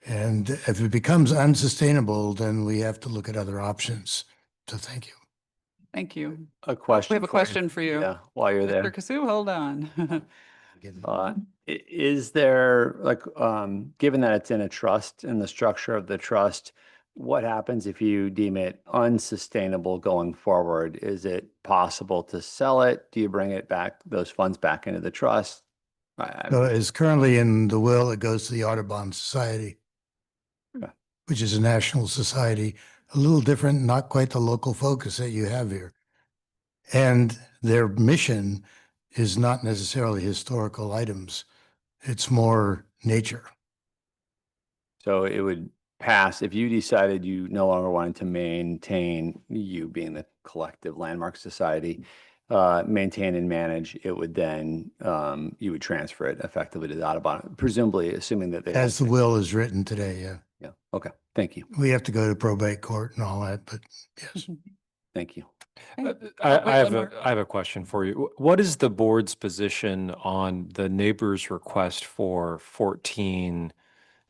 And if it becomes unsustainable, then we have to look at other options. So thank you. Thank you. A question. We have a for you. question for you. Yeah, while you're there. Mr. Kasu, hold on. Is there, like, given that it's in a trust, in the structure of the trust, what happens if you deem it unsustainable going forward? Is it possible to sell it? Do you bring it back, those funds back into the trust? So it's currently in the will, it goes to the Audubon Society, Okay. which is a national society, a little different, not quite the local focus that you have here. And their mission is not necessarily historical items. It's more nature. So it would pass if you decided you no longer wanted to maintain, you being the collective Landmark Society, maintain and manage, it would then, you would transfer it effectively to the Audubon, presumably assuming that they. As the will is written today, yeah. Yeah, okay, thank you, We have to go to probate court and all that, but yes. thank you. I have a question for you. What is the board's position on the neighbor's request for 14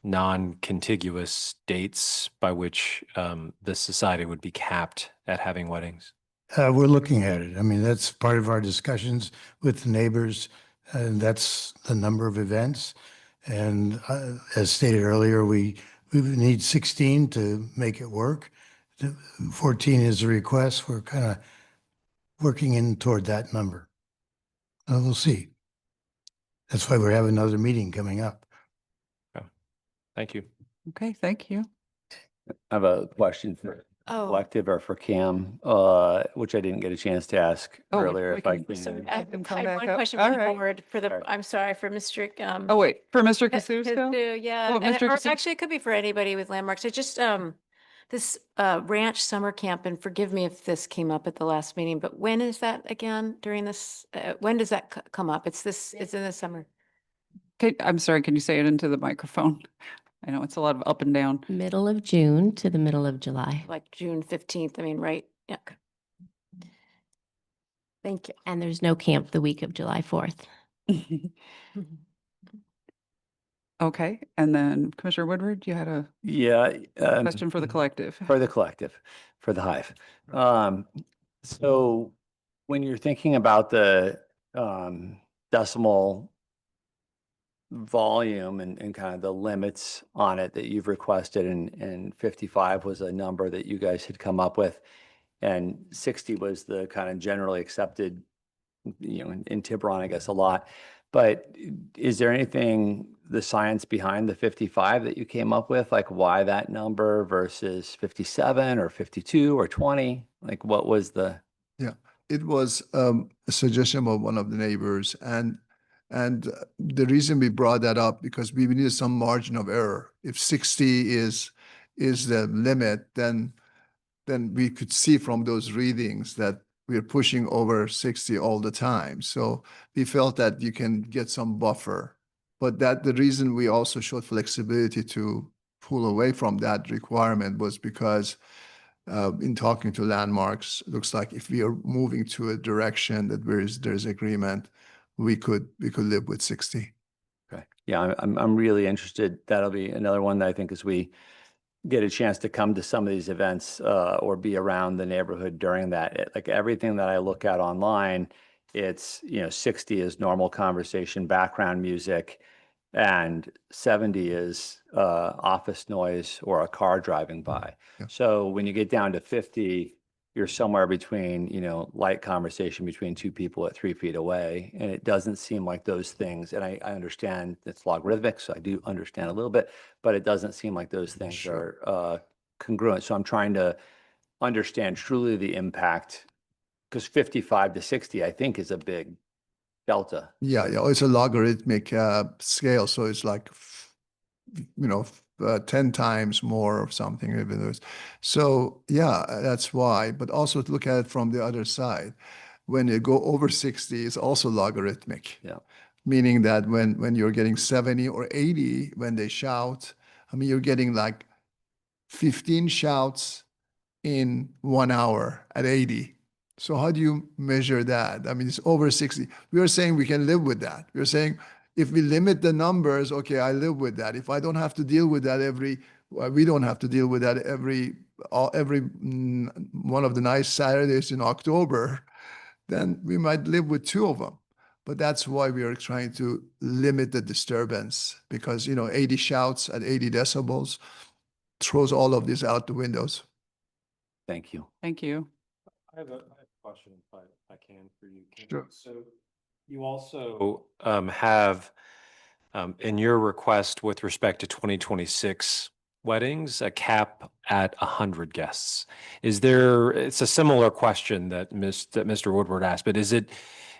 non-contiguous dates by which the society would be capped at having weddings? We're looking at it. I mean, that's part of our discussions with the neighbors, and that's the number of events. And as stated earlier, we need 16 to make it work. 14 is a request. We're kind of working in toward that number. We'll see. That's why we're having another meeting coming up. Thank you. Okay, thank you. I have a question for Oh. collective or for Cam, which I didn't get a chance to ask Oh, earlier. we If I can- can. Sorry, I can come I have back one up. question All for the right. board for the, Sorry. I'm sorry, for Mr. Oh, wait, for Mr. Kasu, Kasusko? yeah, Oh, and Mr. or Kasu- actually, it could be for anybody with landmarks. It just, this ranch summer camp, and forgive me if this came up at the last meeting, but when is that again during this, when does that come up? It's in the summer. Okay, I'm sorry, can you say it into the microphone? I know it's a lot of up and down. Middle of June to the middle of July. Like June 15th, I mean, right? Yeah. Okay. Thank you. And there's no camp the week of July 4th. Okay, and then Commissioner Woodward, you had a Yeah. question for the collective. For the collective, for the Hive. So when you're thinking about the decimal volume and kind of the limits on it that you've requested, and 55 was a number that you guys had come up with, and 60 was the kind of generally accepted, in Tiburon, I guess, a lot. But is there anything, the science behind the 55 that you came up with, like why that number versus 57 or 52 or 20? Like what was the? It was a suggestion of one of the neighbors, and the reason we brought that up because we needed some margin of error. If 60 is the limit, then we could see from those readings that we're pushing over 60 all the time. So we felt that you can get some buffer, but the reason we also showed flexibility to pull away from that requirement was because in talking to Landmarks, it looks like if we are moving to a direction that there's agreement, we could live with 60. Okay. Yeah, I'm really interested. That'll be another one that I think as we get a chance to come to some of these events or be around the neighborhood during that, like everything that I look at online, it's, 60 is normal conversation, background music, and 70 is office noise or a car driving by. Yeah. So when you get down to 50, you're somewhere between, light conversation between two people at 3 feet away. And it doesn't seem like those things, and I understand it's logarithmic, so I do understand a little bit, but it doesn't seem like those things Sure. are congruent. So I'm trying to understand truly the impact, because 55 to 60, I think, is a big delta. Yeah, it's a logarithmic scale, so it's like 10 times more or something. Even though so yeah, that's why. But also to look at it from the other side, when you go over 60, it's also logarithmic. Yeah. Meaning that when you're getting 70 or 80, when they shout, I mean, you're getting like 15 shouts in 1 hour at 80. So how do you measure that? I mean, it's over 60. We are saying we can live with that. We're saying if we limit the numbers, okay, I live with that. If I don't have to deal with that we don't have to deal with that every one of the nice Saturdays in October, then we might live with 2 of them. But that's why we are trying to limit the disturbance because, 80 shouts at 80 decibels throws all of this out the windows. Thank you. Thank you. I have a question, if I can, for you. Sure. So you also have in your request with respect to 2026 weddings, a cap at 100 guests. It's a similar question that Mr. Woodward asked, but is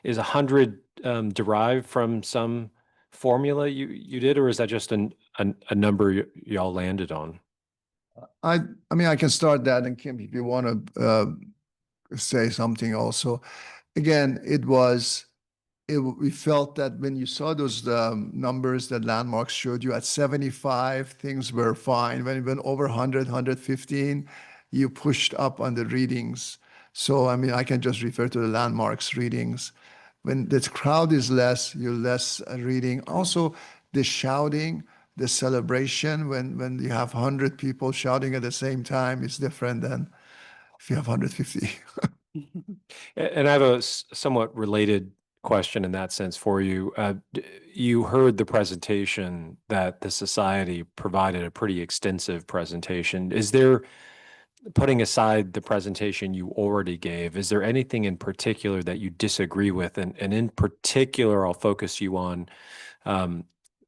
100 derived from some formula you did, or is that just a number y'all landed on? I mean, I can start that, and Kim, if you want to say something also. Again, we felt that when you saw those numbers that Landmarks showed you at 75, things were fine. When it went over 100, 115, you pushed up on the readings. So, I mean, I can just refer to the landmarks readings. When the crowd is less, you're less reading. Also, the shouting, the celebration, when you have 100 people shouting at the same time is different than if you have 150. And I have a somewhat related question in that sense for you. You heard the presentation that the society provided, a pretty extensive presentation. Is there, putting aside the presentation you already gave, is there anything in particular that you disagree with? And in particular, I'll focus you on,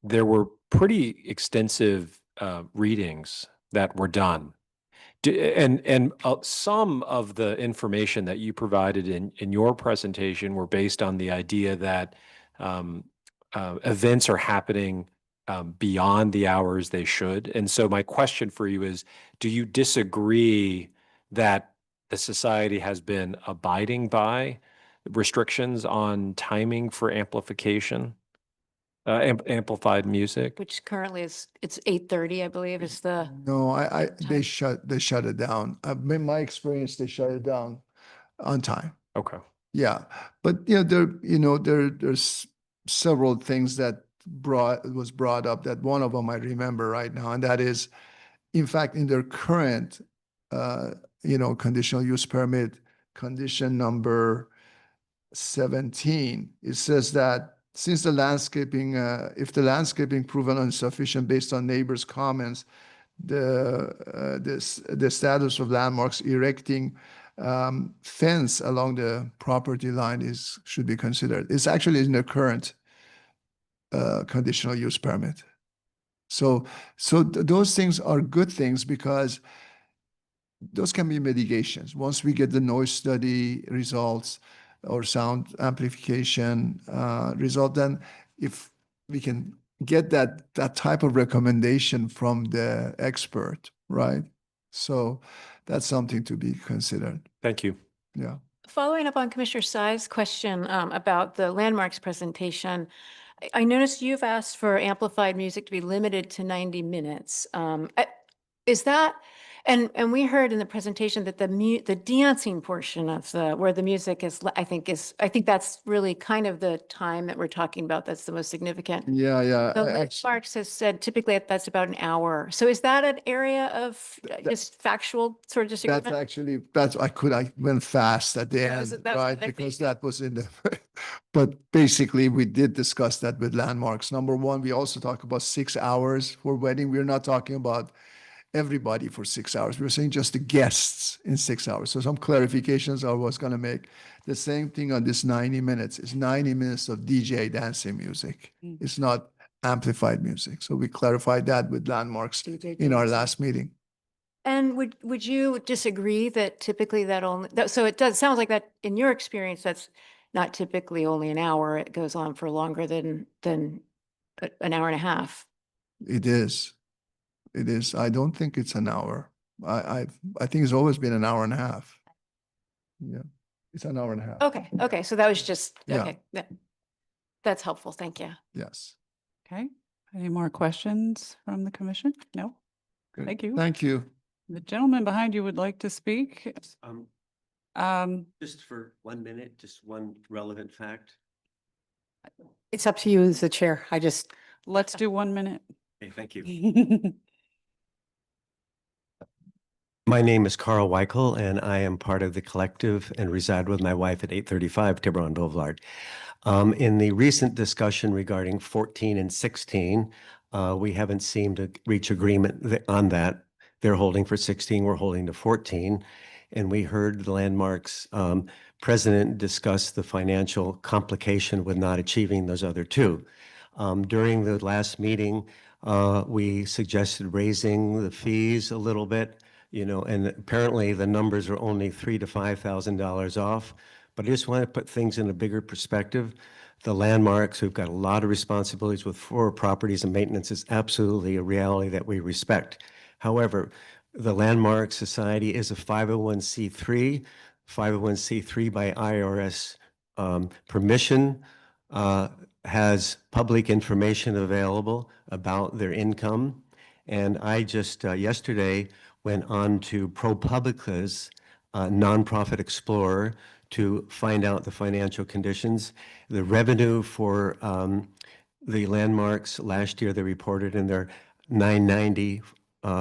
there were pretty extensive readings that were done. And some of the information that you provided in your presentation were based on the idea that events are happening beyond the hours they should. And so my question for you is, do you disagree that the society has been abiding by restrictions on timing for amplification, amplified music? Which currently it's 8:30, I believe, is the, No, they shut it down. In my experience, they shut it down on time. Okay. Yeah, but there's several things that was brought up, that one of them I remember right now, and that is, in fact, in their current conditional use permit, condition number 17, it says that since the landscaping, if the landscaping proven insufficient based on neighbors' comments, the status of landmarks erecting fence along the property line should be considered. It's actually in the current conditional use permit. So those things are good things, because those can be mitigations. Once we get the noise study results or sound amplification result, then if we can get that type of recommendation from the expert, right? So that's something to be considered. Thank you. Yeah. following up on Commissioner Tsai's question about the landmarks presentation, I noticed you've asked for amplified music to be limited to 90 minutes. Is that, and we heard in the presentation that the dancing portion of where the music is, I think that's really kind of the time that we're talking about. That's the most significant. Yeah, yeah. The landmarks has said typically that's about an hour. So is that an area of just factual sort of disagreement? I went fast at the end, that was right? the next Because thing. that was in the, but basically we did discuss that with landmarks. Number one, we also talk about 6 hours for wedding. We're not talking about everybody for 6 hours. We're saying just the guests in 6 hours. So some clarifications I was going to make. The same thing on this 90 minutes. It's 90 minutes of DJ dancing music. It's not amplified music. So we clarified that with landmarks in our last meeting. And would you disagree that typically so it sounds like that in your experience, that's not typically only an hour. It goes on for longer than an hour and a half. It is. It is. I don't think it's an hour. I think it's always been an hour and a half. Yeah, it's an hour and a half. Okay. Okay. So that was just, Yeah. okay. That's helpful. Thank you. Yes. Okay. Any more questions from the commission? No? Good. Thank you. Thank you. The gentleman behind you would like to speak. Just for 1 minute, just one relevant fact. It's up to you as the chair. Let's do 1 minute. Okay, thank you. My name is Carl Weichel, and I am part of the collective and reside with my wife at 835 Tiburon Boulevard. In the recent discussion regarding 14 and 16, we haven't seemed to reach agreement on that. They're holding for 16, we're holding to 14. And we heard the landmarks president discuss the financial complication with not achieving those other two. During the last meeting, we suggested raising the fees a little bit, and apparently the numbers are only $3,000 to $5,000 off. But I just want to put things in a bigger perspective. The landmarks, who've got a lot of responsibilities with 4 properties and maintenance, is absolutely a reality that we respect. However, the Landmark Society is a 501c3 by IRS permission, has public information available about their income. And I just yesterday went on to ProPublica's Nonprofit Explorer to find out the financial conditions. The revenue for the landmarks last year, they reported in their 990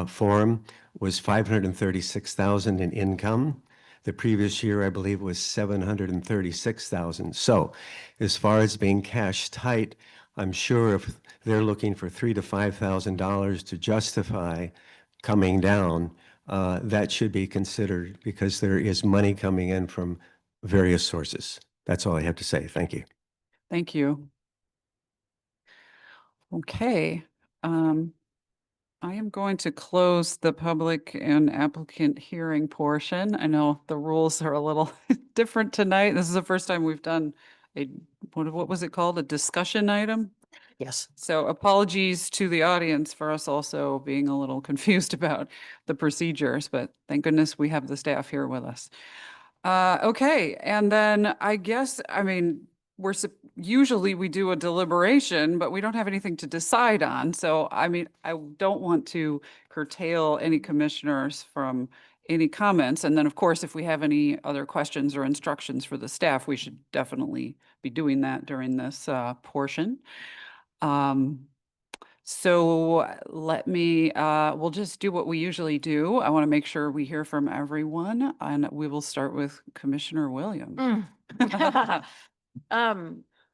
form was 536,000 in income. The previous year, I believe, was 736,000. So as far as being cash tight, I'm sure if they're looking for $3,000 to $5,000 to justify coming down, that should be considered because there is money coming in from various sources. That's all I have to say. Thank you. Thank you. Okay. I am going to close the public and applicant hearing portion. I know the rules are a little different tonight. This is the first time we've done a, what was it called? A discussion item? Yes. So apologies to the audience for us also being a little confused about the procedures, but thank goodness we have the staff here with us. Okay, and then I guess, I mean, usually we do a deliberation, but we don't have anything to decide on. So, I mean, I don't want to curtail any commissioners from any comments. And then, of course, if we have any other questions or instructions for the staff, we should definitely be doing that during this portion. So let me, we'll just do what we usually do. I want to make sure we hear from everyone, and we will start with Commissioner Williams.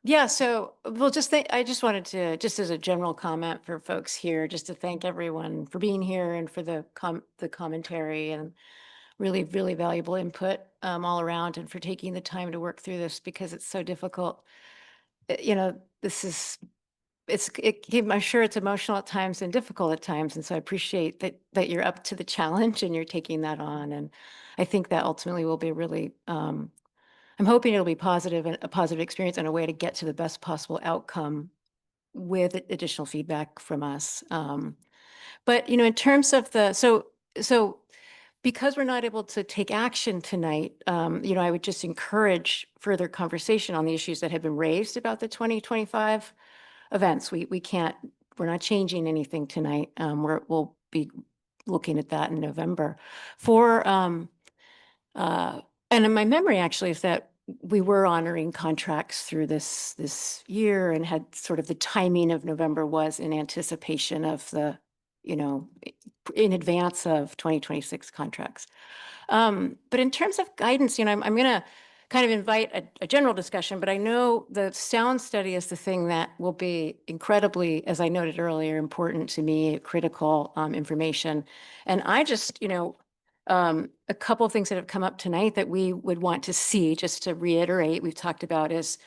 Yeah, so well, I just wanted to, just as a general comment for folks here, just to thank everyone for being here and for the commentary and really, really valuable input all around, and for taking the time to work through this because it's so difficult. You know, I'm sure it's emotional at times and difficult at times. And so I appreciate that you're up to the challenge and you're taking that on. And I think that ultimately will be really, I'm hoping it'll be positive and a positive experience and a way to get to the best possible outcome with additional feedback from us. But, you know, in terms of so because we're not able to take action tonight, you know, I would just encourage further conversation on the issues that have been raised about the 2025 events. We're not changing anything tonight. We'll be looking at that in November. And in my memory actually is that we were honoring contracts through this year and had sort of the timing of November was in anticipation of the, you know, in advance of 2026 contracts. But in terms of guidance, you know, I'm going to kind of invite a general discussion, but I know the sound study is the thing that will be incredibly, as I noted earlier, important to me, critical information. And I just, you know, a couple of things that have come up tonight that we would want to see, just to reiterate, we've talked about is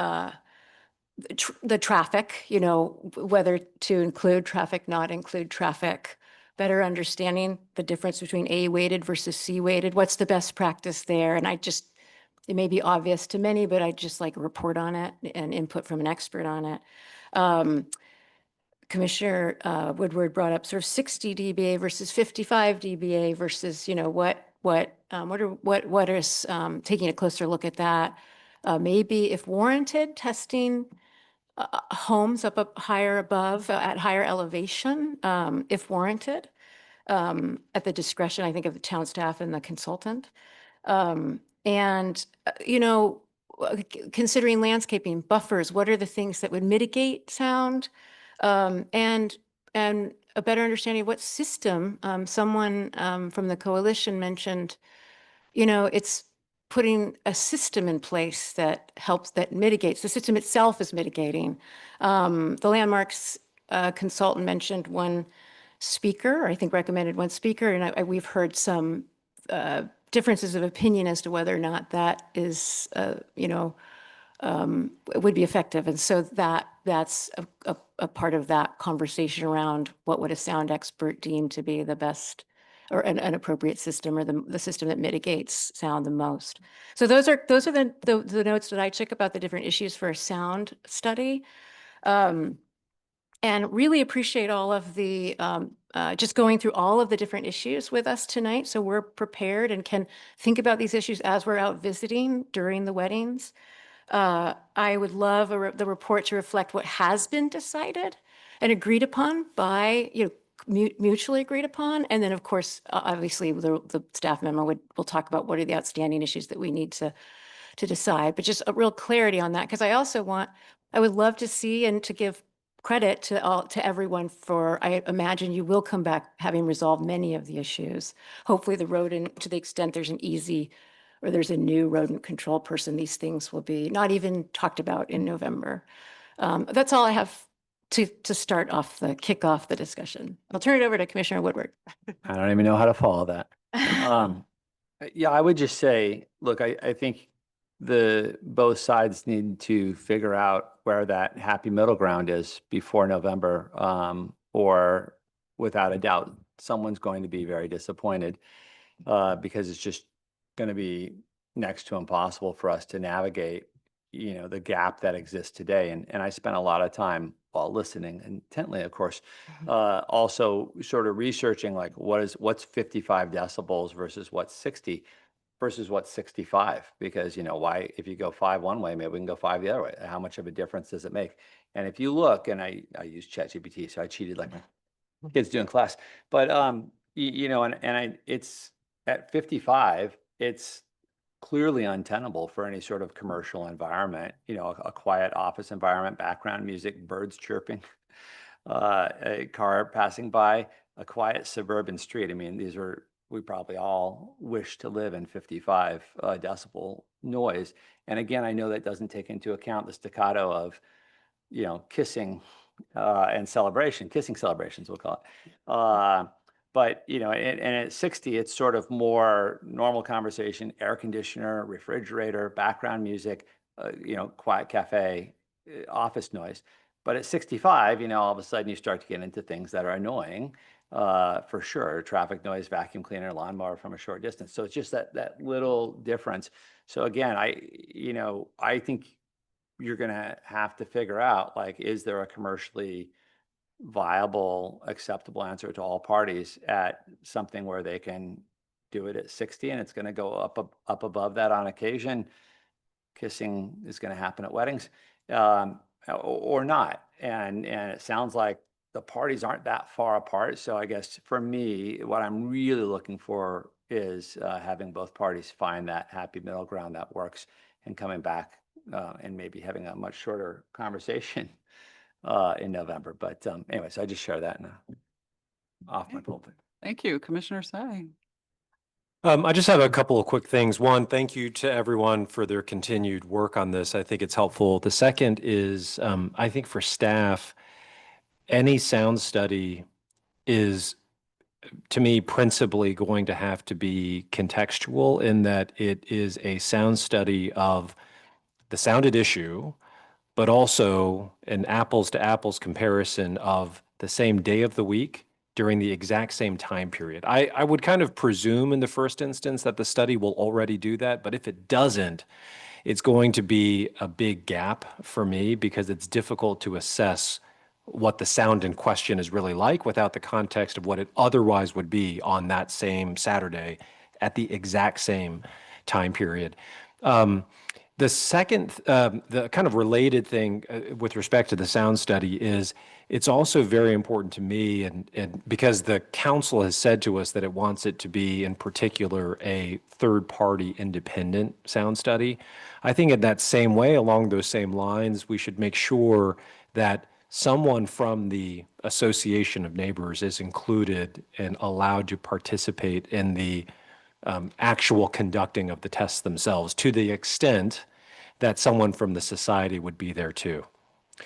the traffic, you know, whether to include traffic, not include traffic, better understanding the difference between A-weighted versus C-weighted. What's the best practice there? And it may be obvious to many, but I'd just like a report on it and input from an expert on it. Commissioner Woodward brought up sort of 60 dBA versus 55 dBA versus, you know, what is taking a closer look at that. Maybe if warranted, testing homes up higher above at higher elevation, if warranted, at the discretion, I think, of the town staff and the consultant. You know, considering landscaping buffers, what are the things that would mitigate sound? And a better understanding of what system, someone from the coalition mentioned, you know, it's putting a system in place that helps, that mitigates. The system itself is mitigating. The landmarks consultant mentioned one speaker, or I think recommended one speaker, and we've heard some differences of opinion as to whether or not that is, you know, would be effective. And so that's a part of that conversation around what would a sound expert deem to be the best or an appropriate system, or the system that mitigates sound the most. So those are the notes that I took about the different issues for a sound study. And really appreciate all of the, just going through all of the different issues with us tonight. So we're prepared and can think about these issues as we're out visiting during the weddings. I would love the report to reflect what has been decided and agreed upon by, you know, mutually agreed upon. And then, of course, obviously, the staff memo will talk about what are the outstanding issues that we need to decide, but just a real clarity on that. Because I would love to see and to give credit to everyone for, I imagine you will come back having resolved many of the issues. Hopefully the rodent, to the extent there's there's a new rodent control person, these things will be not even talked about in November. That's all I have to kick off the discussion. I'll turn it over to Commissioner Woodward. I don't even know how to follow that. Yeah, I would just say, look, I think both sides need to figure out where that happy middle ground is before November, or without a doubt, someone's going to be very disappointed, because it's just going to be next to impossible for us to navigate, the gap that exists today. And I spent a lot of time while listening intently, of course, also sort of researching like what's 55 decibels versus what's 60 versus what's 65, because why, if you go 5 one way, maybe we can go 5 the other way. How much of a difference does it make? And if you look, and I use ChatGPT, so I cheated like my kids do in class, but it's at 55, it's clearly untenable for any sort of commercial environment, a quiet office environment, background music, birds chirping, a car passing by, a quiet suburban street. I mean, we probably all wish to live in 55 decibel noise. And again, I know that doesn't take into account the staccato of, kissing and kissing celebrations, we'll call it. But, and at 60, it's sort of more normal conversation, air conditioner, refrigerator, background music, quiet cafe, office noise. But at 65, all of a sudden you start to get into things that are annoying, for sure. Traffic noise, vacuum cleaner, lawnmower from a short distance. So it's just that little difference. So again, I think you're going to have to figure out, like, is there a commercially viable, acceptable answer to all parties at something where they can do it at 60, and it's going to go up above that on occasion. Kissing is going to happen at weddings, or not. And it sounds like the parties aren't that far apart. So I guess for me, what I'm really looking for is having both parties find that happy middle ground that works, and coming back and maybe having a much shorter conversation in November. But anyways, I just share that off my pulpit. Thank you, Commissioner Tsai. I just have a couple of quick things. One, thank you to everyone for their continued work on this. I think it's helpful. The second is, I think for staff, any sound study is, to me, principally going to have to be contextual, in that it is a sound study of the sounded issue, but also an apples to apples comparison of the same day of the week during the exact same time period. I would kind of presume in the first instance that the study will already do that, but if it doesn't, it's going to be a big gap for me, because it's difficult to assess what the sound in question is really like without the context of what it otherwise would be on that same Saturday at the exact same time period. The second, the kind of related thing with respect to the sound study is, it's also very important to me, and because the council has said to us that it wants it to be, in particular, a third-party independent sound study. I think in that same way, along those same lines, we should make sure that someone from the Association of Neighbors is included and allowed to participate in the actual conducting of the tests themselves, to the extent that someone from the society would be there too.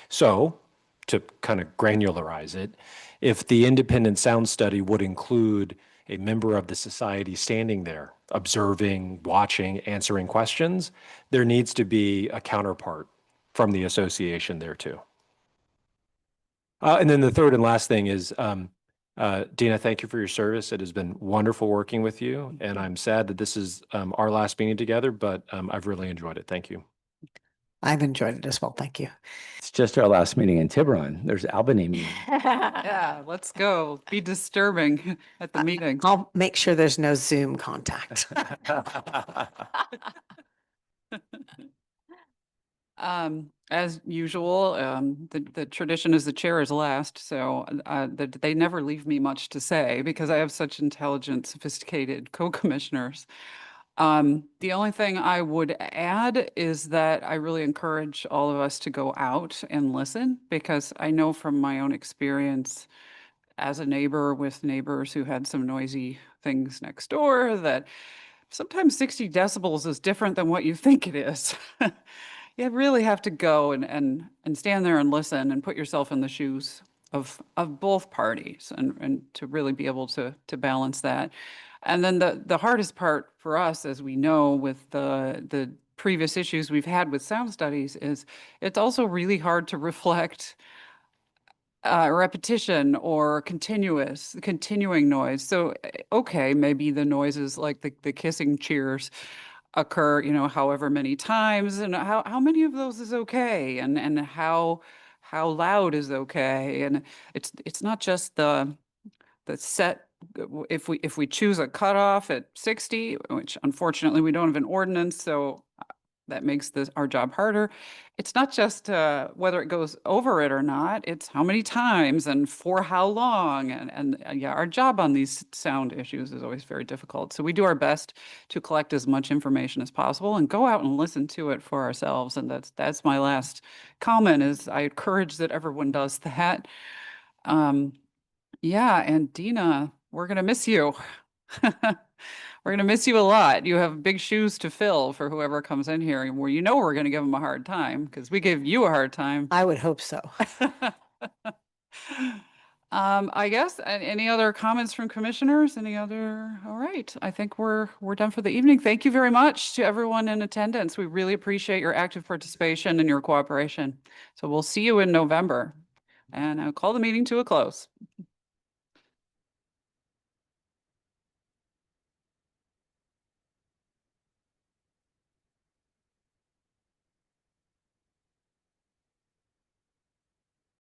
So, to kind of granularize it, if the independent sound study would include a member of the society standing there, observing, watching, answering questions, there needs to be a counterpart from the association there too. And then the third and last thing is, Dina, thank you for your service. It has been wonderful working with you, and I'm sad that this is our last meeting together, but I've really enjoyed it. Thank you. I've enjoyed it as well. Thank you. It's just our last meeting in Tiburon. There's Albany meeting. Yeah, let's go. Be disturbing at the meeting. I'll make sure there's no Zoom contact. As usual, the tradition is the chair is last, so they never leave me much to say because I have such intelligent, sophisticated co-commissioners. The only thing I would add is that I really encourage all of us to go out and listen because I know from my own experience as a neighbor with neighbors who had some noisy things next door that sometimes 60 decibels is different than what you think it is. You really have to go and stand there and listen and put yourself in the shoes of both parties and to really be able to balance that. And then the hardest part for us, as we know, with the previous issues we've had with sound studies is it's also really hard to reflect repetition or continuing noise. So, okay, maybe the noises like the kissing cheers occur, however many times, and how many of those is okay, and how loud is okay, and it's not just the set. If we choose a cutoff at 60, which unfortunately we don't have an ordinance, so that makes our job harder. It's not just whether it goes over it or not, it's how many times and for how long. And yeah, our job on these sound issues is always very difficult. So we do our best to collect as much information as possible and go out and listen to it for ourselves. And that's my last comment is I encourage that everyone does that. Yeah, and Dina, we're going to miss you. We're going to miss you a lot. You have big shoes to fill for whoever comes in here where we're going to give them a hard time because we gave you a hard time. I would hope so. I guess any other comments from commissioners? All right. I think we're done for the evening. Thank you very much to everyone in attendance. We really appreciate your active participation and your cooperation. So we'll see you in November. And I'll call the meeting to a close.